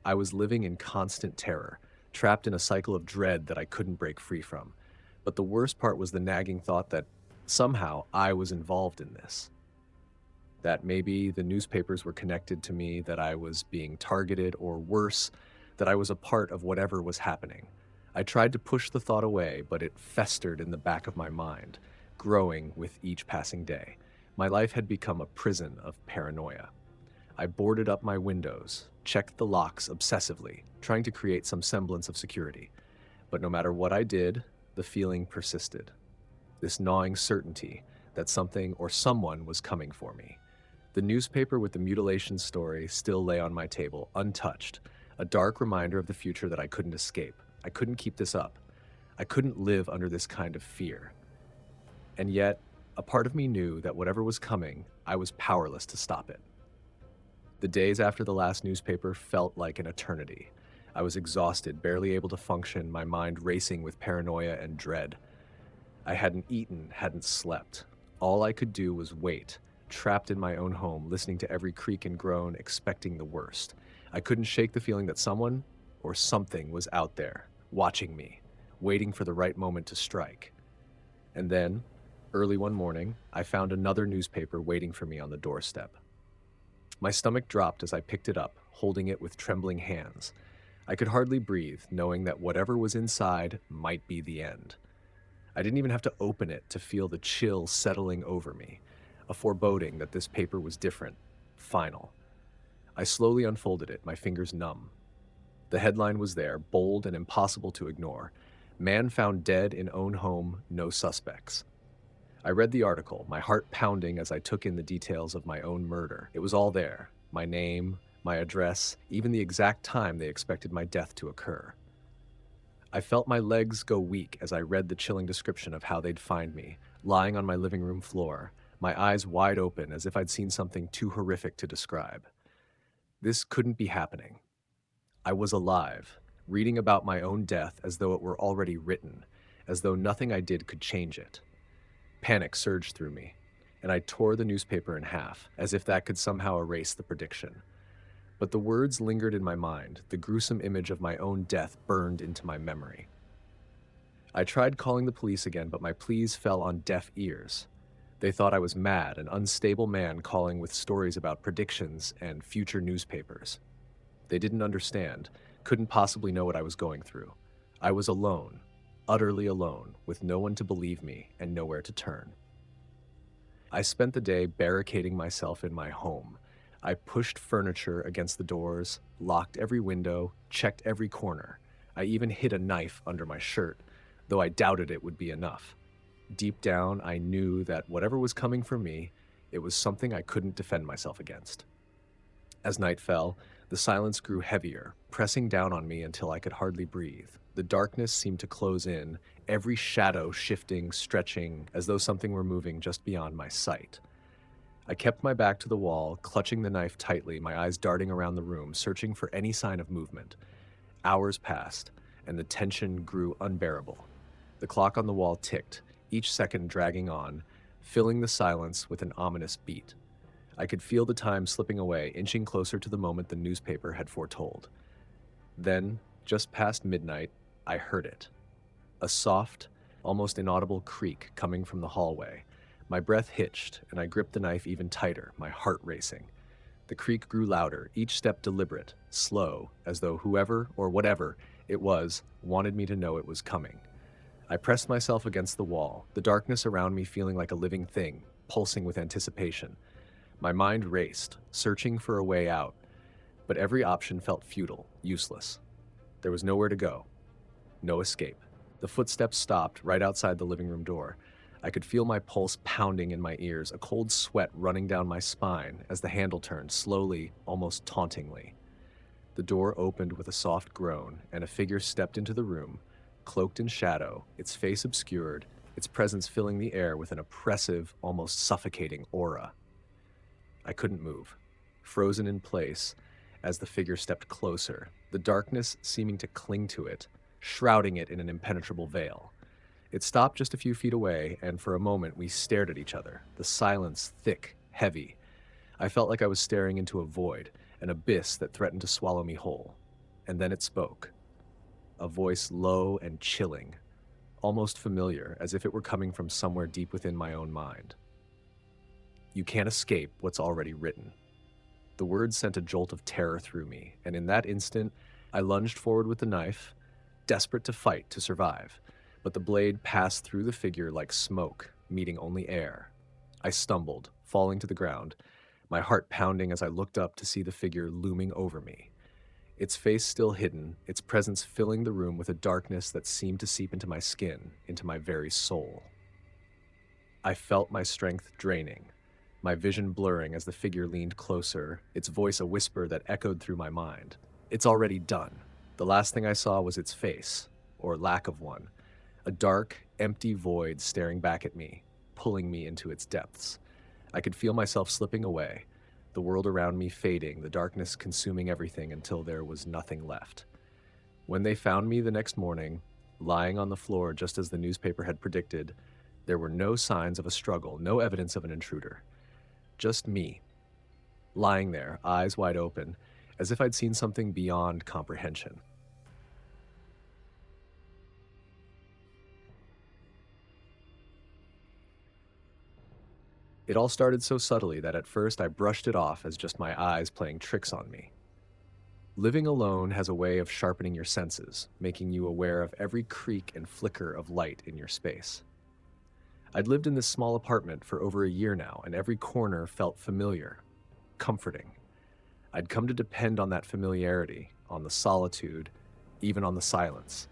I was living in constant terror, trapped in a cycle of dread that I couldn't break free from. But the worst part was the nagging thought that somehow I was involved in this. That maybe the newspapers were connected to me, that I was being targeted, or worse, that I was a part of whatever was happening. I tried to push the thought away, but it festered in the back of my mind, growing with each passing day. My life had become a prison of paranoia. I boarded up my windows, checked the locks obsessively, trying to create some semblance of security. But no matter what I did, the feeling persisted. This gnawing certainty that something or someone was coming for me. The newspaper with the mutilation story still lay on my table, untouched, a dark reminder of the future that I couldn't escape. I couldn't keep this up. I couldn't live under this kind of fear. And yet, a part of me knew that whatever was coming, I was powerless to stop it. The days after the last newspaper felt like an eternity. I was exhausted, barely able to function, my mind racing with paranoia and dread. I hadn't eaten, hadn't slept. All I could do was wait, trapped in my own home, listening to every creak and groan, expecting the worst. I couldn't shake the feeling that someone or something was out there, watching me, waiting for the right moment to strike. And then, early one morning, I found another newspaper waiting for me on the doorstep. My stomach dropped as I picked it up, holding it with trembling hands. I could hardly breathe, knowing that whatever was inside might be the end. I didn't even have to open it to feel the chill settling over me, a foreboding that this paper was different, final. I slowly unfolded it, my fingers numb. The headline was there, bold and impossible to ignore. Man found dead in own home, no suspects. I read the article, my heart pounding as I took in the details of my own murder. It was all there, my name, my address, even the exact time they expected my death to occur. I felt my legs go weak as I read the chilling description of how they'd find me, lying on my living room floor, my eyes wide open as if I'd seen something too horrific to describe. This couldn't be happening. I was alive, reading about my own death as though it were already written, as though nothing I did could change it. Panic surged through me, and I tore the newspaper in half, as if that could somehow erase the prediction. But the words lingered in my mind, the gruesome image of my own death burned into my memory. I tried calling the police again, but my pleas fell on deaf ears. They thought I was mad, an unstable man calling with stories about predictions and future newspapers. They didn't understand, couldn't possibly know what I was going through. I was alone, utterly alone, with no one to believe me and nowhere to turn. I spent the day barricading myself in my home. I pushed furniture against the doors, locked every window, checked every corner. I even hid a knife under my shirt, though I doubted it would be enough. Deep down, I knew that whatever was coming for me, it was something I couldn't defend myself against. As night fell, the silence grew heavier, pressing down on me until I could hardly breathe. The darkness seemed to close in, every shadow shifting, stretching, as though something were moving just beyond my sight. I kept my back to the wall, clutching the knife tightly, my eyes darting around the room, searching for any sign of movement. Hours passed, and the tension grew unbearable. The clock on the wall ticked, each second dragging on, filling the silence with an ominous beat. I could feel the time slipping away, inching closer to the moment the newspaper had foretold. Then, just past midnight, I heard it. A soft, almost inaudible creak coming from the hallway. My breath hitched, and I gripped the knife even tighter, my heart racing. The creak grew louder, each step deliberate, slow, as though whoever or whatever it was wanted me to know it was coming. I pressed myself against the wall, the darkness around me feeling like a living thing, pulsing with anticipation. My mind raced, searching for a way out, but every option felt futile, useless. There was nowhere to go, no escape. The footsteps stopped right outside the living room door. I could feel my pulse pounding in my ears, a cold sweat running down my spine as the handle turned, slowly, almost tauntingly. The door opened with a soft groan, and a figure stepped into the room, cloaked in shadow, its face obscured, its presence filling the air with an oppressive, almost suffocating aura. I couldn't move, frozen in place as the figure stepped closer, the darkness seeming to cling to it, shrouding it in an impenetrable veil. It stopped just a few feet away, and for a moment we stared at each other, the silence thick, heavy. I felt like I was staring into a void, an abyss that threatened to swallow me whole. And then it spoke. A voice low and chilling, almost familiar, as if it were coming from somewhere deep within my own mind. You can't escape what's already written. The words sent a jolt of terror through me, and in that instant, I lunged forward with the knife, desperate to fight to survive, but the blade passed through the figure like smoke, meeting only air. I stumbled, falling to the ground, my heart pounding as I looked up to see the figure looming over me. Its face still hidden, its presence filling the room with a darkness that seemed to seep into my skin, into my very soul. I felt my strength draining, my vision blurring as the figure leaned closer, its voice a whisper that echoed through my mind. It's already done. The last thing I saw was its face, or lack of one, a dark, empty void staring back at me, pulling me into its depths. I could feel myself slipping away, the world around me fading, the darkness consuming everything until there was nothing left. When they found me the next morning, lying on the floor just as the newspaper had predicted, there were no signs of a struggle, no evidence of an intruder. Just me, lying there, eyes wide open, as if I'd seen something beyond comprehension. It all started so subtly that at first I brushed it off as just my eyes playing tricks on me. Living alone has a way of sharpening your senses, making you aware of every creak and flicker of light in your space. I'd lived in this small apartment for over a year now, and every corner felt familiar, comforting. I'd come to depend on that familiarity, on the solitude, even on the silence.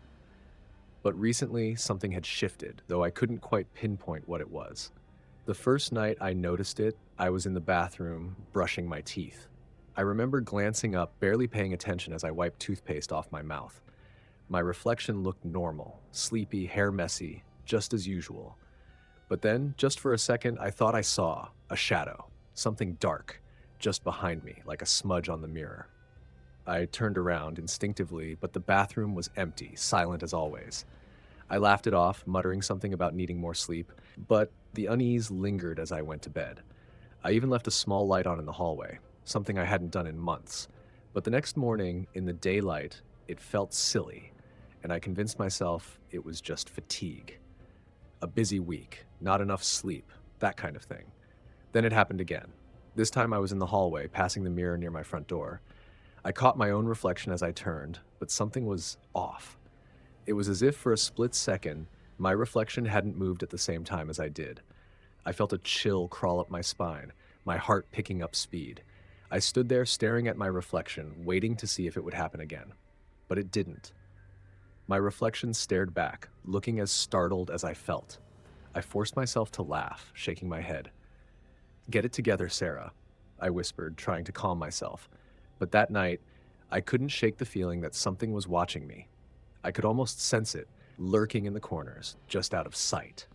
But recently, something had shifted, though I couldn't quite pinpoint what it was. The first night I noticed it, I was in the bathroom, brushing my teeth. I remember glancing up, barely paying attention as I wiped toothpaste off my mouth. My reflection looked normal, sleepy, hair messy, just as usual. But then, just for a second, I thought I saw a shadow, something dark, just behind me, like a smudge on the mirror. I turned around instinctively, but the bathroom was empty, silent as always. I laughed it off, muttering something about needing more sleep, but the unease lingered as I went to bed. I even left a small light on in the hallway, something I hadn't done in months. But the next morning, in the daylight, it felt silly, and I convinced myself it was just fatigue. A busy week, not enough sleep, that kind of thing. Then it happened again. This time I was in the hallway, passing the mirror near my front door. I caught my own reflection as I turned, but something was off. It was as if for a split second, my reflection hadn't moved at the same time as I did. I felt a chill crawl up my spine, my heart picking up speed. I stood there staring at my reflection, waiting to see if it would happen again. But it didn't. My reflection stared back, looking as startled as I felt. I forced myself to laugh, shaking my head. "Get it together, Sarah," I whispered, trying to calm myself. But that night, I couldn't shake the feeling that something was watching me. I could almost sense it, lurking in the corners, just out of sight.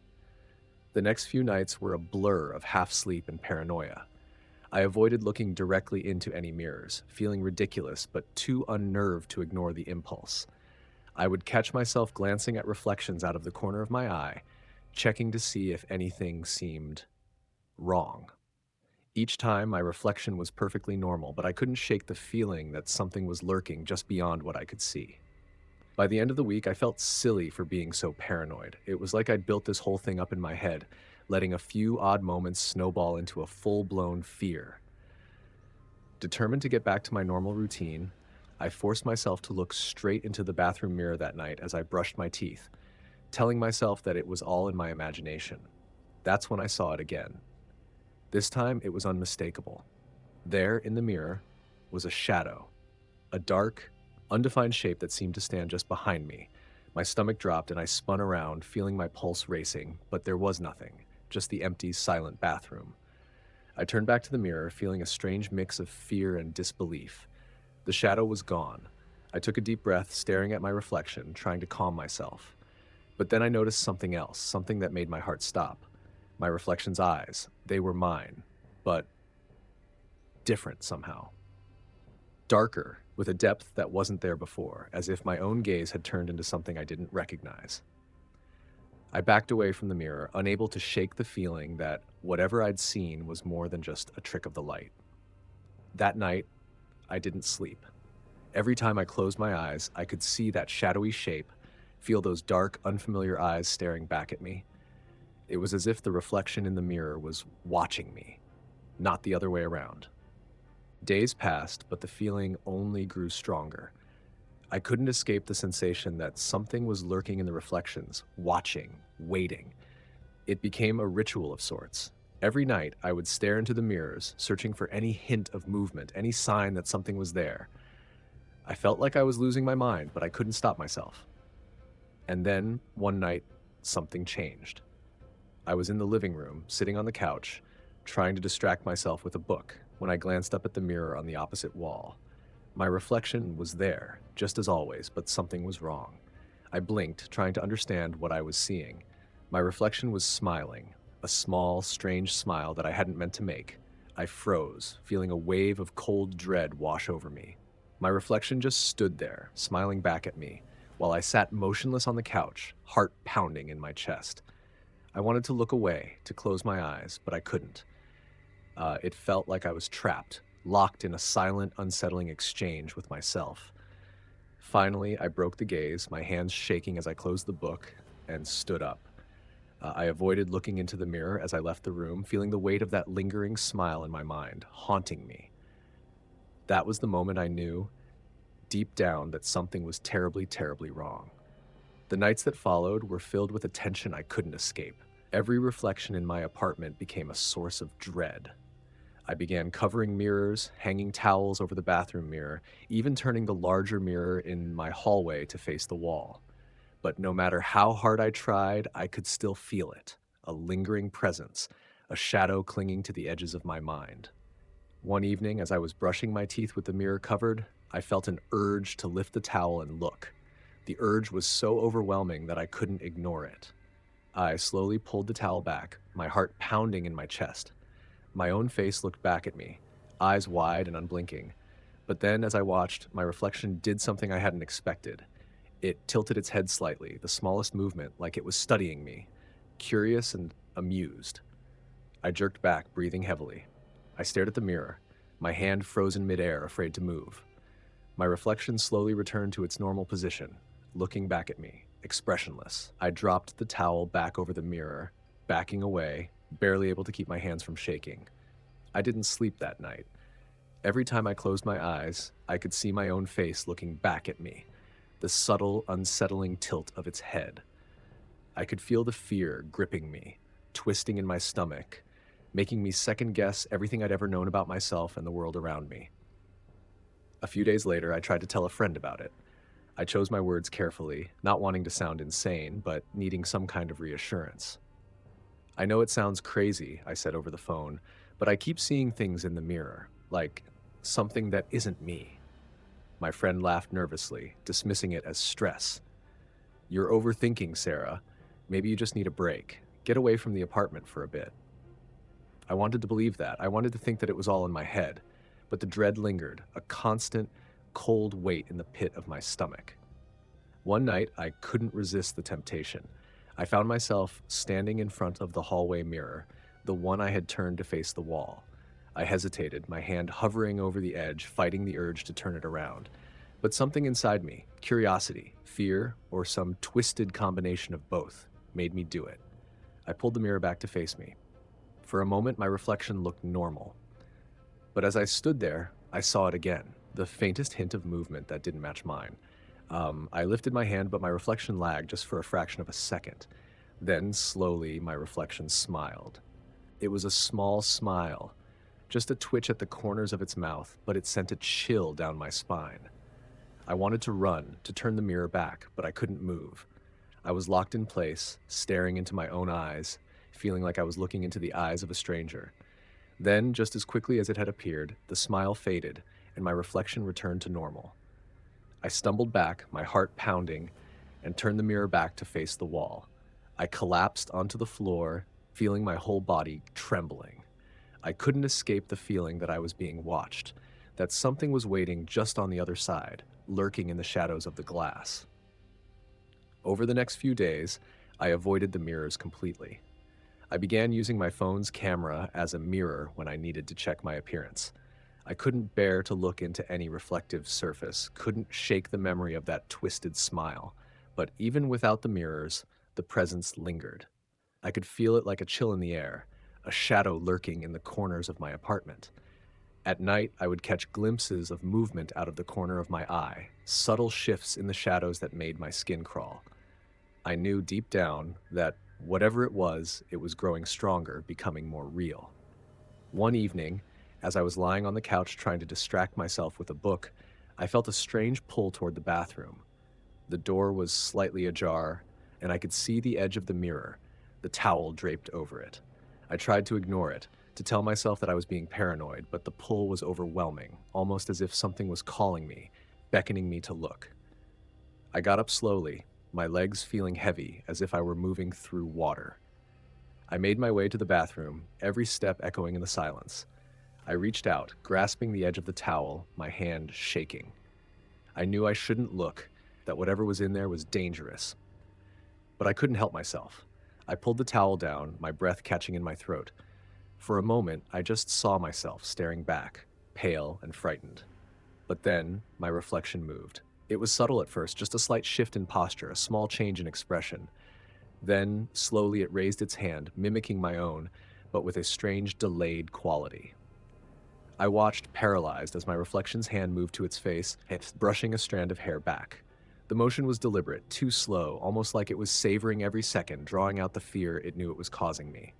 The next few nights were a blur of half-sleep and paranoia. I avoided looking directly into any mirrors, feeling ridiculous but too unnerved to ignore the impulse. I would catch myself glancing at reflections out of the corner of my eye, checking to see if anything seemed wrong. Each time, my reflection was perfectly normal, but I couldn't shake the feeling that something was lurking just beyond what I could see. By the end of the week, I felt silly for being so paranoid. It was like I'd built this whole thing up in my head, letting a few odd moments snowball into a full-blown fear. Determined to get back to my normal routine, I forced myself to look straight into the bathroom mirror that night as I brushed my teeth, telling myself that it was all in my imagination. That's when I saw it again. This time, it was unmistakable. There, in the mirror, was a shadow, a dark, undefined shape that seemed to stand just behind me. My stomach dropped and I spun around, feeling my pulse racing, but there was nothing, just the empty, silent bathroom. I turned back to the mirror, feeling a strange mix of fear and disbelief. The shadow was gone. I took a deep breath, staring at my reflection, trying to calm myself. But then I noticed something else, something that made my heart stop. My reflection's eyes. They were mine, but different somehow. Darker, with a depth that wasn't there before, as if my own gaze had turned into something I didn't recognize. I backed away from the mirror, unable to shake the feeling that whatever I'd seen was more than just a trick of the light. That night, I didn't sleep. Every time I closed my eyes, I could see that shadowy shape, feel those dark, unfamiliar eyes staring back at me. It was as if the reflection in the mirror was watching me, not the other way around. Days passed, but the feeling only grew stronger. I couldn't escape the sensation that something was lurking in the reflections, watching, waiting. It became a ritual of sorts. Every night, I would stare into the mirrors, searching for any hint of movement, any sign that something was there. I felt like I was losing my mind, but I couldn't stop myself. And then, one night, something changed. I was in the living room, sitting on the couch, trying to distract myself with a book, when I glanced up at the mirror on the opposite wall. My reflection was there, just as always, but something was wrong. I blinked, trying to understand what I was seeing. My reflection was smiling, a small, strange smile that I hadn't meant to make. I froze, feeling a wave of cold dread wash over me. My reflection just stood there, smiling back at me, while I sat motionless on the couch, heart pounding in my chest. I wanted to look away, to close my eyes, but I couldn't. It felt like I was trapped, locked in a silent, unsettling exchange with myself. Finally, I broke the gaze, my hands shaking as I closed the book, and stood up. I avoided looking into the mirror as I left the room, feeling the weight of that lingering smile in my mind, haunting me. That was the moment I knew, deep down, that something was terribly, terribly wrong. The nights that followed were filled with a tension I couldn't escape. Every reflection in my apartment became a source of dread. I began covering mirrors, hanging towels over the bathroom mirror, even turning the larger mirror in my hallway to face the wall. But no matter how hard I tried, I could still feel it, a lingering presence, a shadow clinging to the edges of my mind. One evening, as I was brushing my teeth with the mirror covered, I felt an urge to lift the towel and look. The urge was so overwhelming that I couldn't ignore it. I slowly pulled the towel back, my heart pounding in my chest. My own face looked back at me, eyes wide and unblinking. But then, as I watched, my reflection did something I hadn't expected. It tilted its head slightly, the smallest movement, like it was studying me, curious and amused. I jerked back, breathing heavily. I stared at the mirror, my hand frozen midair, afraid to move. My reflection slowly returned to its normal position, looking back at me, expressionless. I dropped the towel back over the mirror, backing away, barely able to keep my hands from shaking. I didn't sleep that night. Every time I closed my eyes, I could see my own face looking back at me, the subtle, unsettling tilt of its head. I could feel the fear gripping me, twisting in my stomach, making me second-guess everything I'd ever known about myself and the world around me. A few days later, I tried to tell a friend about it. I chose my words carefully, not wanting to sound insane, but needing some kind of reassurance. "I know it sounds crazy," I said over the phone, "but I keep seeing things in the mirror, like something that isn't me." My friend laughed nervously, dismissing it as stress. "You're overthinking, Sarah. Maybe you just need a break. Get away from the apartment for a bit." I wanted to believe that. I wanted to think that it was all in my head, but the dread lingered, a constant, cold weight in the pit of my stomach. One night, I couldn't resist the temptation. I found myself standing in front of the hallway mirror, the one I had turned to face the wall. I hesitated, my hand hovering over the edge, fighting the urge to turn it around. But something inside me, curiosity, fear, or some twisted combination of both, made me do it. I pulled the mirror back to face me. For a moment, my reflection looked normal. But as I stood there, I saw it again, the faintest hint of movement that didn't match mine. I lifted my hand, but my reflection lagged just for a fraction of a second. Then, slowly, my reflection smiled. It was a small smile, just a twitch at the corners of its mouth, but it sent a chill down my spine. I wanted to run, to turn the mirror back, but I couldn't move. I was locked in place, staring into my own eyes, feeling like I was looking into the eyes of a stranger. Then, just as quickly as it had appeared, the smile faded, and my reflection returned to normal. I stumbled back, my heart pounding, and turned the mirror back to face the wall. I collapsed onto the floor, feeling my whole body trembling. I couldn't escape the feeling that I was being watched, that something was waiting just on the other side, lurking in the shadows of the glass. Over the next few days, I avoided the mirrors completely. I began using my phone's camera as a mirror when I needed to check my appearance. I couldn't bear to look into any reflective surface, couldn't shake the memory of that twisted smile. But even without the mirrors, the presence lingered. I could feel it like a chill in the air, a shadow lurking in the corners of my apartment. At night, I would catch glimpses of movement out of the corner of my eye, subtle shifts in the shadows that made my skin crawl. I knew deep down that whatever it was growing stronger, becoming more real. One evening, as I was lying on the couch trying to distract myself with a book, I felt a strange pull toward the bathroom. The door was slightly ajar, and I could see the edge of the mirror, the towel draped over it. I tried to ignore it, to tell myself that I was being paranoid, but the pull was overwhelming, almost as if something was calling me, beckoning me to look. I got up slowly, my legs feeling heavy, as if I were moving through water. I made my way to the bathroom, every step echoing in the silence. I reached out, grasping the edge of the towel, my hand shaking. I knew I shouldn't look, that whatever was in there was dangerous. But I couldn't help myself. I pulled the towel down, my breath catching in my throat. For a moment, I just saw myself staring back, pale and frightened. But then, my reflection moved. It was subtle at first, just a slight shift in posture, a small change in expression. Then, slowly it raised its hand, mimicking my own, but with a strange delayed quality. I watched, paralyzed, as my reflection's hand moved to its face, brushing a strand of hair back. The motion was deliberate, too slow, almost like it was savoring every second, drawing out the fear it knew it was causing me.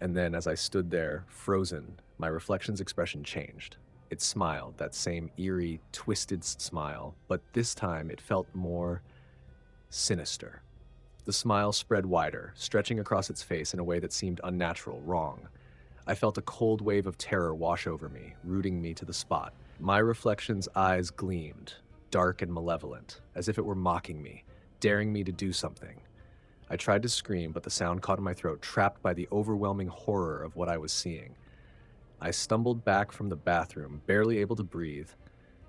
And then, as I stood there, frozen, my reflection's expression changed. It smiled, that same eerie, twisted smile, but this time it felt more sinister. The smile spread wider, stretching across its face in a way that seemed unnatural, wrong. I felt a cold wave of terror wash over me, rooting me to the spot. My reflection's eyes gleamed, dark and malevolent, as if it were mocking me, daring me to do something. I tried to scream, but the sound caught in my throat, trapped by the overwhelming horror of what I was seeing. I stumbled back from the bathroom, barely able to breathe,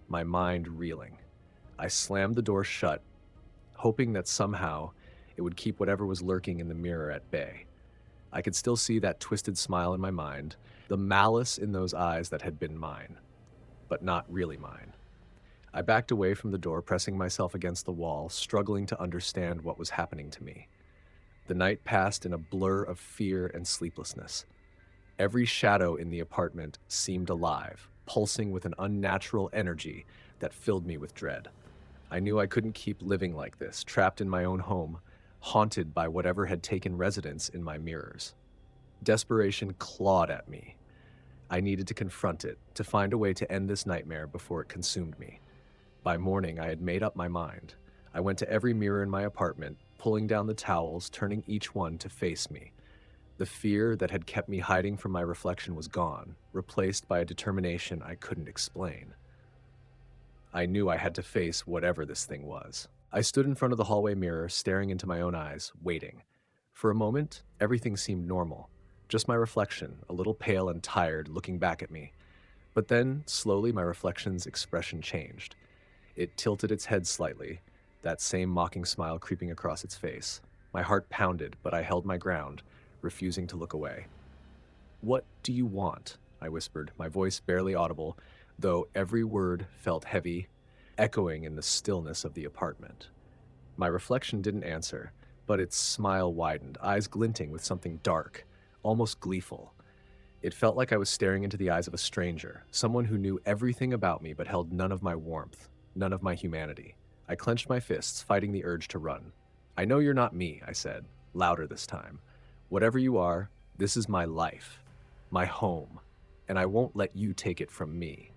my mind reeling. I slammed the door shut, hoping that somehow it would keep whatever was lurking in the mirror at bay. I could still see that twisted smile in my mind, the malice in those eyes that had been mine, but not really mine. I backed away from the door, pressing myself against the wall, struggling to understand what was happening to me. The night passed in a blur of fear and sleeplessness. Every shadow in the apartment seemed alive, pulsing with an unnatural energy that filled me with dread. I knew I couldn't keep living like this, trapped in my own home, haunted by whatever had taken residence in my mirrors. Desperation clawed at me. I needed to confront it, to find a way to end this nightmare before it consumed me. By morning, I had made up my mind. I went to every mirror in my apartment, pulling down the towels, turning each one to face me. The fear that had kept me hiding from my reflection was gone, replaced by a determination I couldn't explain. I knew I had to face whatever this thing was. I stood in front of the hallway mirror, staring into my own eyes, waiting. For a moment, everything seemed normal. Just my reflection, a little pale and tired, looking back at me. But then, slowly, my reflection's expression changed. It tilted its head slightly, that same mocking smile creeping across its face. My heart pounded, but I held my ground, refusing to look away. "What do you want?" I whispered, my voice barely audible, though every word felt heavy, echoing in the stillness of the apartment. My reflection didn't answer, but its smile widened, eyes glinting with something dark, almost gleeful. It felt like I was staring into the eyes of a stranger, someone who knew everything about me but held none of my warmth, none of my humanity. I clenched my fists, fighting the urge to run. "I know you're not me," I said, louder this time. "Whatever you are, this is my life, my home, and I won't let you take it from me."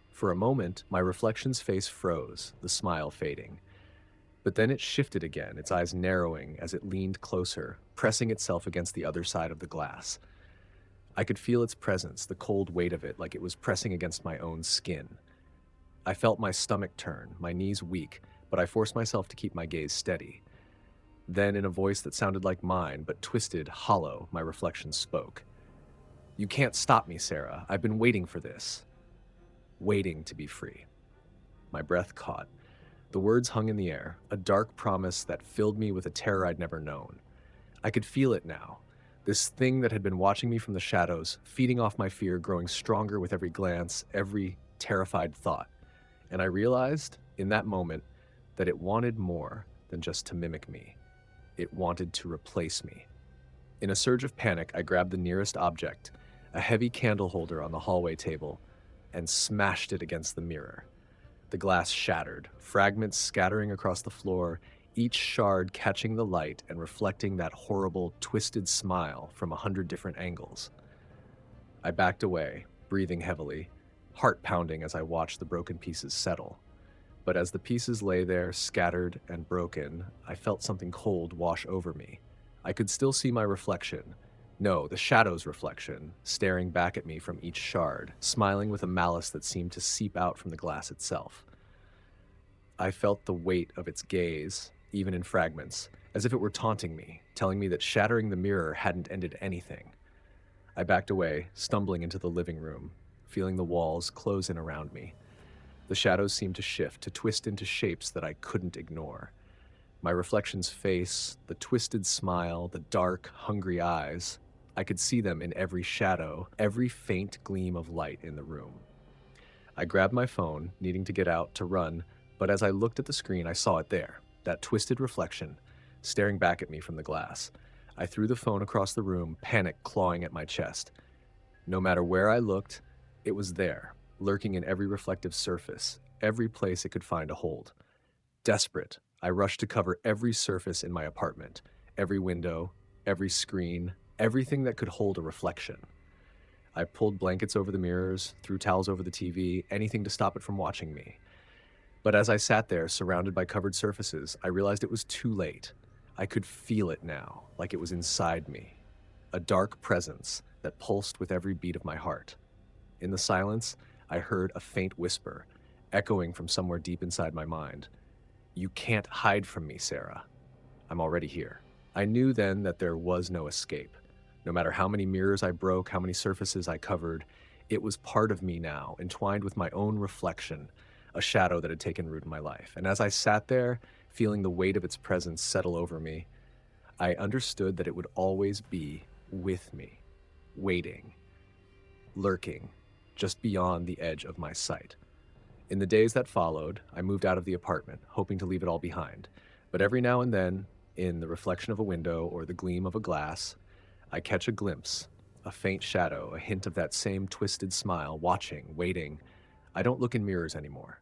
For a moment, my reflection's face froze, the smile fading. But then it shifted again, its eyes narrowing as it leaned closer, pressing itself against the other side of the glass. I could feel its presence, the cold weight of it, like it was pressing against my own skin. I felt my stomach turn, my knees weak, but I forced myself to keep my gaze steady. Then, in a voice that sounded like mine, but twisted, hollow, my reflection spoke. "You can't stop me, Sarah. I've been waiting for this. Waiting to be free." My breath caught. The words hung in the air, a dark promise that filled me with a terror I'd never known. I could feel it now. This thing that had been watching me from the shadows, feeding off my fear, growing stronger with every glance, every terrified thought. And I realized, in that moment, that it wanted more than just to mimic me. It wanted to replace me. In a surge of panic, I grabbed the nearest object, a heavy candle holder on the hallway table, and smashed it against the mirror. The glass shattered, fragments scattering across the floor, each shard catching the light and reflecting that horrible, twisted smile from 100 different angles. I backed away, breathing heavily, heart pounding as I watched the broken pieces settle. But as the pieces lay there, scattered and broken, I felt something cold wash over me. I could still see my reflection. No, the shadow's reflection, staring back at me from each shard, smiling with a malice that seemed to seep out from the glass itself. I felt the weight of its gaze, even in fragments, as if it were taunting me, telling me that shattering the mirror hadn't ended anything. I backed away, stumbling into the living room, feeling the walls close in around me. The shadows seemed to shift, to twist into shapes that I couldn't ignore. My reflection's face, the twisted smile, the dark, hungry eyes, I could see them in every shadow, every faint gleam of light in the room. I grabbed my phone, needing to get out to run, but as I looked at the screen, I saw it there, that twisted reflection, staring back at me from the glass. I threw the phone across the room, panic clawing at my chest. No matter where I looked, it was there, lurking in every reflective surface, every place it could find a hold. Desperate, I rushed to cover every surface in my apartment, every window, every screen, everything that could hold a reflection. I pulled blankets over the mirrors, threw towels over the TV, anything to stop it from watching me. But as I sat there, surrounded by covered surfaces, I realized it was too late. I could feel it now, like it was inside me. A dark presence that pulsed with every beat of my heart. In the silence, I heard a faint whisper, echoing from somewhere deep inside my mind. "You can't hide from me, Sarah. I'm already here." I knew then that there was no escape. No matter how many mirrors I broke, how many surfaces I covered, it was part of me now, entwined with my own reflection, a shadow that had taken root in my life. And as I sat there, feeling the weight of its presence settle over me, I understood that it would always be with me, waiting, lurking, just beyond the edge of my sight. In the days that followed, I moved out of the apartment, hoping to leave it all behind. But every now and then, in the reflection of a window or the gleam of a glass, I catch a glimpse, a faint shadow, a hint of that same twisted smile, watching, waiting. I don't look in mirrors anymore.